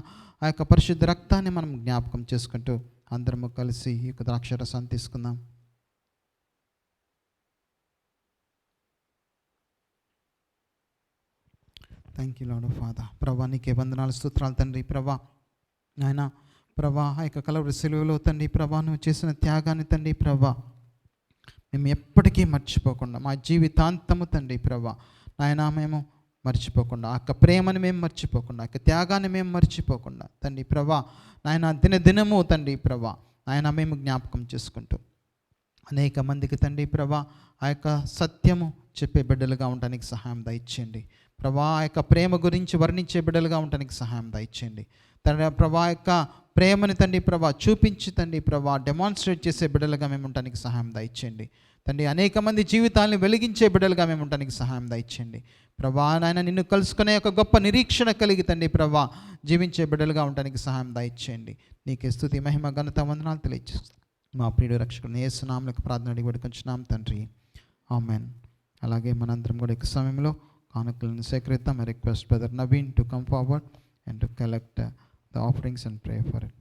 ఆ యొక్క పరిశుద్ధ రక్తాన్ని మనం జ్ఞాపకం చేసుకుంటూ అందరము కలిసి ఈ యొక్క ద్రాక్ష రసాన్ని తీసుకుందాం. Thank you lord father. ప్రభా నీకే వందనాలు స్తోత్రాలు తండ్రి. ప్రభా నాయన ప్రభా ఆ యొక్క కలవరి సిలువలో తండ్రి ప్రభా నువ్వు చేసిన త్యాగాన్ని తండ్రి ప్రభా మేము ఎప్పటికీ మర్చిపోకుండా మా జీవితాంతము తండ్రి ప్రభా నాయన మేము మర్చిపోకుండా ఆ యొక్క ప్రేమని మేము మర్చిపోకుండా ఆ యొక్క త్యాగాన్ని మేము మర్చిపోకుండా తండ్రి ప్రభా నాయన దినదినము తండ్రి ప్రభా నాయన మేము జ్ఞాపకం చేసుకుంటూ అనేక మందికి తండ్రి ప్రభా ఆ యొక్క సత్యము చెప్పే బిడ్డలుగా ఉండడానికి సహాయం దయచేయండి ప్రభా. ఆ యొక్క ప్రేమ గురించి వర్ణించే బిడ్డలుగా ఉండడానికి సహాయం దయచేయండి తండ్రి ప్రభా. యొక్క ప్రేమని తండ్రి ప్రభా చూపించి తండ్రి ప్రభా డెమాన్స్ట్రేట్ చేసే బిడ్డలుగా మేము ఉండడానికి సహాయం దయచేయండి తండ్రి. అనేక మంది జీవితాలను వెలిగించే బిడ్డలుగా మేము ఉండడానికి సహాయం దయచేయండి ప్రభా. నాయన నిన్ను కలుసుకునే ఒక గొప్ప నిరీక్షణ కలిగి తండ్రి ప్రభా జీవించే బిడ్డలుగా ఉండడానికి సహాయం దయచేయండి. నీకే స్తుతి మహిమ ఘనత వందనాలు తెలియజేస్తాం మా ప్రియుడు రక్షకుడు యేసు నామములో ప్రార్థన అడిగి వేడుకొంచున్నాం తండ్రి, ఆమెన్. అలాగే మనందరం కూడా ఈ సమయంలో కానుకలను సేకరిద్దాం. I request brother Naveen to come forward and to collect the offerings and pray for it.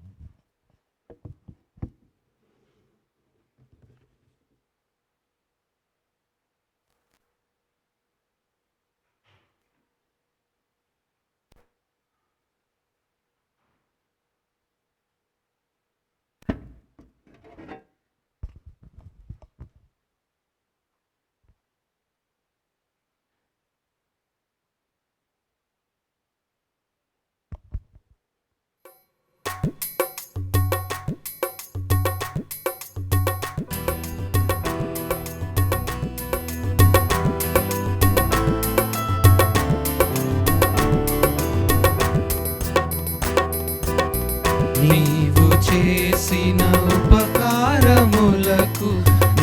నీవు చేసిన ఉపకారములకు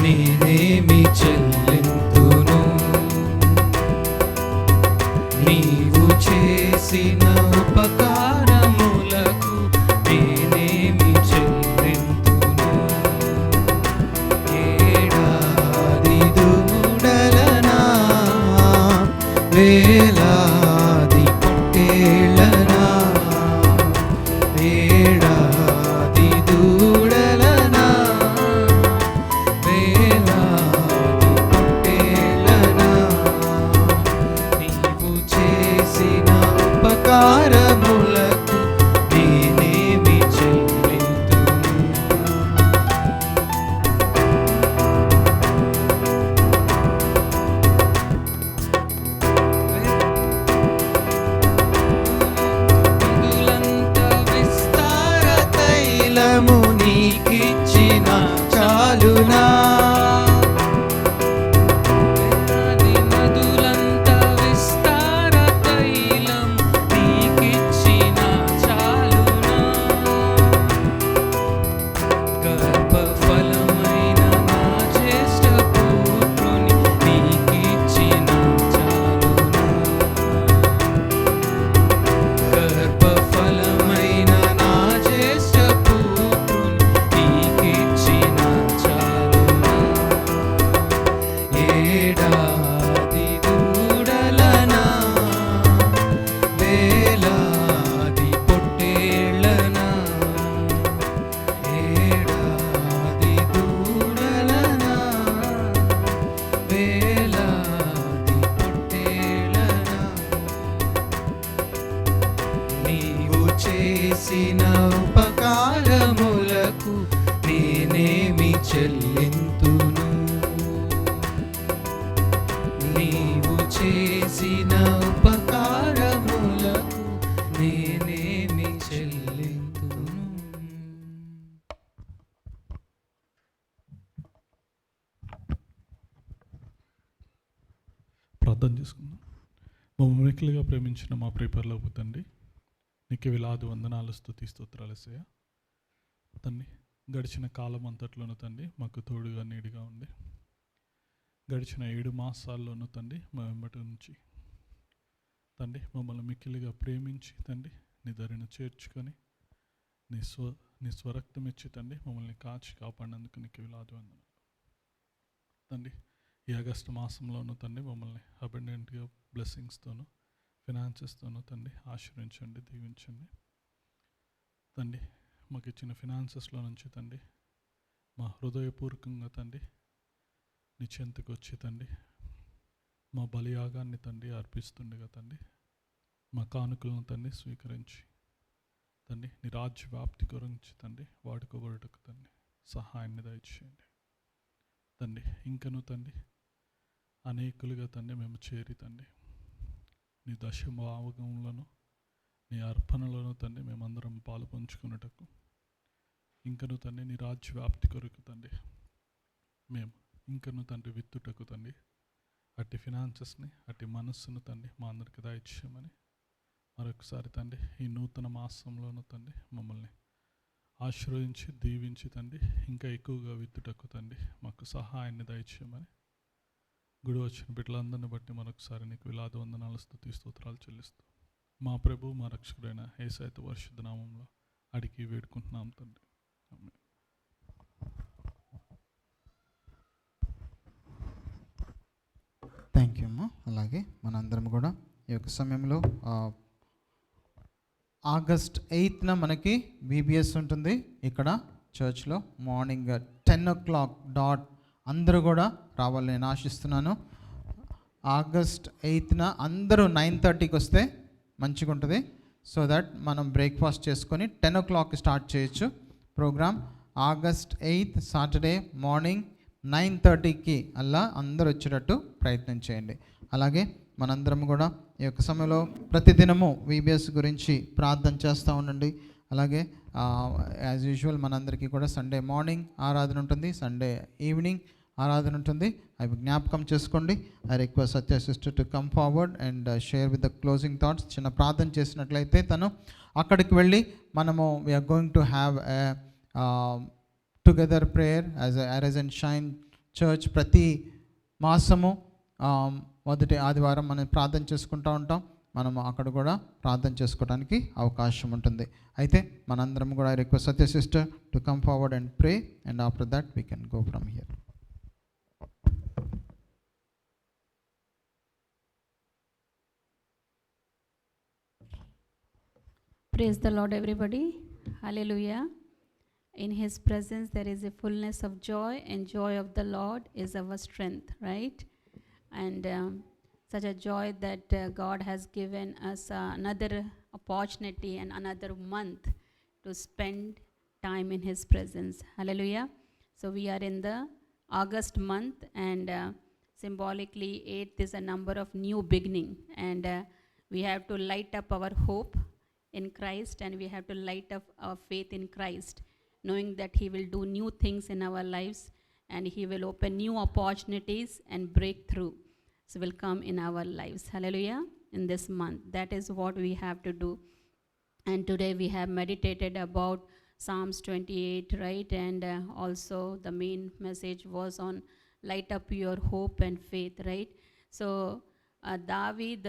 నేనేమి చెల్లింతును, నీవు చేసిన ఉపకారములకు నేనేమి చెల్లింతును. ఏడాది దూడలనా వేలాది పొట్టేళ్ళనా, ఏడాది దూడలనా వేలాది పొట్టేళ్ళనా, నీవు చేసిన ఉపకారములకు నేనేమి చెల్లింతును. నిధులంత విస్తార తైలము నీకిచ్చిన చాలునా, నదులంత విస్తార తైలం నీకిచ్చిన చాలునా, గర్భఫలమైన నా జ్యేష్ఠ పుత్రుని నీకిచ్చిన చాలునా, గర్భఫలమైన నా జ్యేష్ఠ పుత్రుని నీకిచ్చిన చాలునా. ఏడాది దూడలనా వేలాది పొట్టేళ్ళనా, ఏడాది దూడలనా వేలాది పొట్టేళ్ళనా, నీవు చేసిన ఉపకారములకు నేనేమి చెల్లింతును, నీవు చేసిన ఉపకారములకు నేనేమి చెల్లింతును. ప్రార్థన చేసుకుందాం. మమ్మల్ని మిక్కిలిగా ప్రేమించిన మా ప్రియపరలోపు తండ్రి, నీకు వేలాది వందనాలు స్తుతి స్తోత్రాలు యేసయ్యా. తండ్రి గడిచిన కాలం అంతట్లోనూ తండ్రి మాకు తోడుగా నీడిగా ఉండి, గడిచిన 7 మాసాల్లోనూ తండ్రి మా వెంబటి నుంచి తండ్రి మమ్మల్ని మిక్కిలిగా ప్రేమించి తండ్రి నీ దరిని చేర్చుకొని నీ స్వరక్తం ఇచ్చి తండ్రి మమ్మల్ని కాచి కాపాడినందుకు నీకు వేలాది వందనాలు తండ్రి. ఈ ఆగస్టు మాసంలోనూ తండ్రి మమ్మల్ని అబెండెంట్గా బ్లెస్సింగ్స్తోనూ ఫినాన్సెస్తోనూ తండ్రి ఆశీర్వించండి, దీవించండి తండ్రి. మాకు ఇచ్చిన ఫినాన్సెస్లో నుంచి తండ్రి మా హృదయపూర్వకంగా తండ్రి నీ చెంతకు వచ్చి తండ్రి మా బలియాగాన్ని తండ్రి అర్పిస్తుండగా తండ్రి మా కానుకలను తండ్రి స్వీకరించి తండ్రి నీ రాజ్య వ్యాప్తి గురించి తండ్రి వాడుకోబడుటకు తండ్రి సహాయాన్ని దయచేయండి తండ్రి. ఇంకను తండ్రి అనేకులుగా తండ్రి మేము చేరి తండ్రి నీ దశభాగములను నీ అర్పణలను తండ్రి మేమందరం పాలు పంచుకున్నటకు ఇంకను తండ్రి నీ రాజ్య వ్యాప్తి కొరకు తండ్రి మేము ఇంకను తండ్రి విత్తుటకు తండ్రి అట్టి ఫినాన్సెస్ని అట్టి మనస్సును తండ్రి మా అందరికి దయచేయమని మరొకసారి తండ్రి ఈ నూతన మాసంలోనూ తండ్రి మమ్మల్ని ఆశీర్వదించి దీవించి తండ్రి ఇంకా ఎక్కువగా విత్తుటకు తండ్రి మాకు సహాయాన్ని దయచేయమని గుడి వచ్చిన బిడ్డలందరిని బట్టి మరొకసారి నీకు వేలాది వందనాలు స్తుతి స్తోత్రాలు చెల్లిస్తూ మా ప్రభు మా రక్షకుడైన యేసయ్య పరిశుద్ధ నామంలో అడిగి వేడుకుంటున్నాం తండ్రి. ఆమేన్. థ్యాంక్ యూ అమ్మా. అలాగే మనందరం కూడా ఈ యొక్క సమయంలో ఆగస్ట్ 8న మనకి బీబీఎస్ ఉంటుంది ఇక్కడ చర్చ్లో మార్నింగ్ 10 o'clock డాట్ అందరూ కూడా రావాలని నేను ఆశిస్తున్నాను. ఆగస్ట్ 8న అందరూ 9:30కి వస్తే మంచిగా ఉంటుంది. సో దట్ మనం బ్రేక్ఫాస్ట్ చేసుకొని 10 o'clock స్టార్ట్ చేయొచ్చు ప్రోగ్రామ్. ఆగస్ట్ 8 సాటర్డే మార్నింగ్ 9:30కి అలా అందరూ వచ్చేటట్టు ప్రయత్నం చేయండి. అలాగే మనందరం కూడా ఈ యొక్క సమయంలో ప్రతిదినము వీబీఎస్ గురించి ప్రార్థన చేస్తూ ఉండండి. అలాగే యాజ్ యూజువల్ మనందరికీ కూడా సండే మార్నింగ్ ఆరాధన ఉంటుంది, సండే ఈవినింగ్ ఆరాధన ఉంటుంది. అవి జ్ఞాపకం చేసుకోండి. I request Satya sister to come forward and share with the closing thoughts. చిన్న ప్రార్థన చేసినట్లయితే తను అక్కడికి వెళ్ళి మనము we are going to have together prayer as arise and shine church. ప్రతి మాసము మొదటి ఆదివారం మనం ప్రార్థన చేసుకుంటూ ఉంటాం. మనము అక్కడ కూడా ప్రార్థన చేసుకోవడానికి అవకాశం ఉంటుంది. అయితే మనందరం కూడా I request Satya sister to come forward and pray and after that we can go from here. Praise the Lord, everybody. Hallelujah. In His presence there is a fullness of joy, and joy of the Lord is our strength, right? And such a joy that God has given us another opportunity and another month to spend time in His presence. Hallelujah. So we are in the August month, and symbolically 8th is a number of new beginning, and we have to light up our hope in Christ, and we have to light up our faith in Christ, knowing that He will do new things in our lives, and He will open new opportunities and breakthrough. So will come in our lives. Hallelujah. In this month, that is what we have to do. And today we have meditated about Psalms 28, right? And also the main message was on light up your hope and faith, right? So David,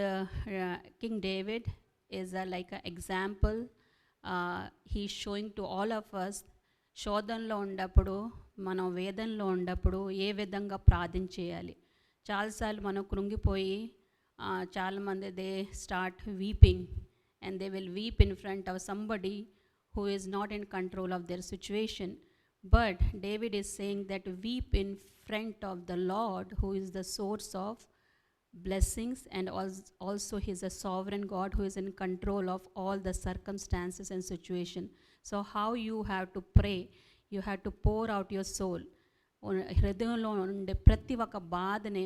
King David is like an example. He's showing to all of us, శోధనలో ఉన్నప్పుడు, మనం వేదనలో ఉన్నప్పుడు ఏ విధంగా ప్రార్థన చేయాలి. చాలాసార్లు మనం కృంగిపోయి చాలామంది they start weeping, and they will weep in front of somebody who is not in control of their situation. But David is saying that weep in front of the Lord, who is the source of blessings, and also He is a sovereign God who is in control of all the circumstances and situation. So how you have to pray, you have to pour out your soul. హృదయంలో ఉండే ప్రతి ఒక్క బాధని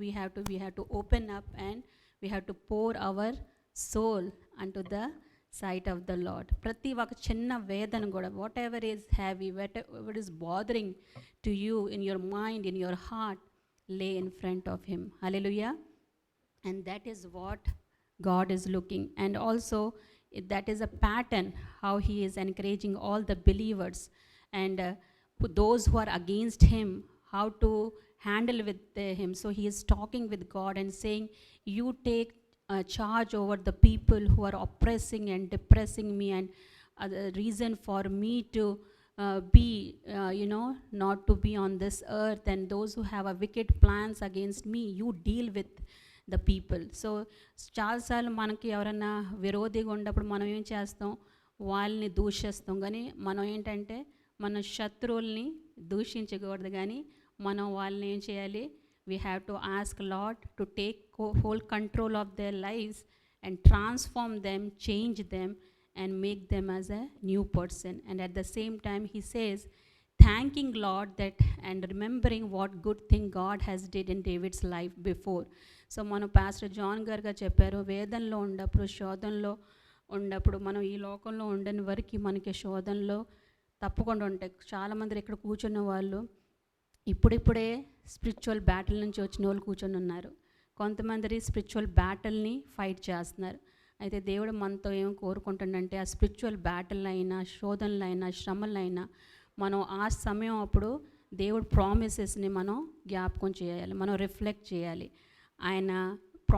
we have to open up, and we have to pour our soul unto the sight of the Lord. ప్రతి ఒక్క చిన్న వేదన కూడా, whatever is heavy, whatever is bothering to you in your mind, in your heart, lay in front of Him. Hallelujah. And that is what God is looking. And also that is a pattern how He is encouraging all the believers, and those who are against Him, how to handle with Him. So He is talking with God and saying, you take charge over the people who are oppressing and depressing me, and the reason for me to be not to be on this earth, and those who have a wicked plans against me, you deal with the people. So చాలాసార్లు మనకి ఎవరైనా విరోధిగా ఉన్నప్పుడు మనం ఏం చేస్తాం, వాళ్ళని దూషిస్తాం. కానీ మనం ఏంటంటే మన శత్రువుల్ని దూషించకూడదు, కానీ మనం వాళ్ళని ఏం చేయాలి, we have to ask Lord to take whole control of their lives and transform them, change them, and make them as a new person. And at the same time, he says, thanking Lord that and remembering what good thing God has did in David's life before. So మన pastor John గారుగా చెప్పారు, వేదనలో ఉన్నప్పుడు, శోధనలో ఉన్నప్పుడు, మనం ఈ లోకంలో ఉండని వరకు మనకి శోధనలో తప్పకుండా ఉంటాయి. చాలామంది ఇక్కడ కూర్చున్న వాళ్ళు ఇప్పుడిప్పుడే స్పిరిచువల్ బ్యాటిల్ నుంచి వచ్చిన వాళ్ళు కూర్చొని ఉన్నారు. కొంతమంది స్పిరిచువల్ బ్యాటిల్ని ఫైట్ చేస్తున్నారు. అయితే దేవుడు మనతో ఏం కోరుకుంటుందంటే, ఆ స్పిరిచువల్ బ్యాటిల్ అయినా, శోధనలైనా, శ్రమలైనా మనం ఆ సమయం అప్పుడు దేవుడు ప్రామిసెస్ని మనం జ్ఞాపకం చేయాలి, మనం రిఫ్లెక్ట్ చేయాలి. ఆయన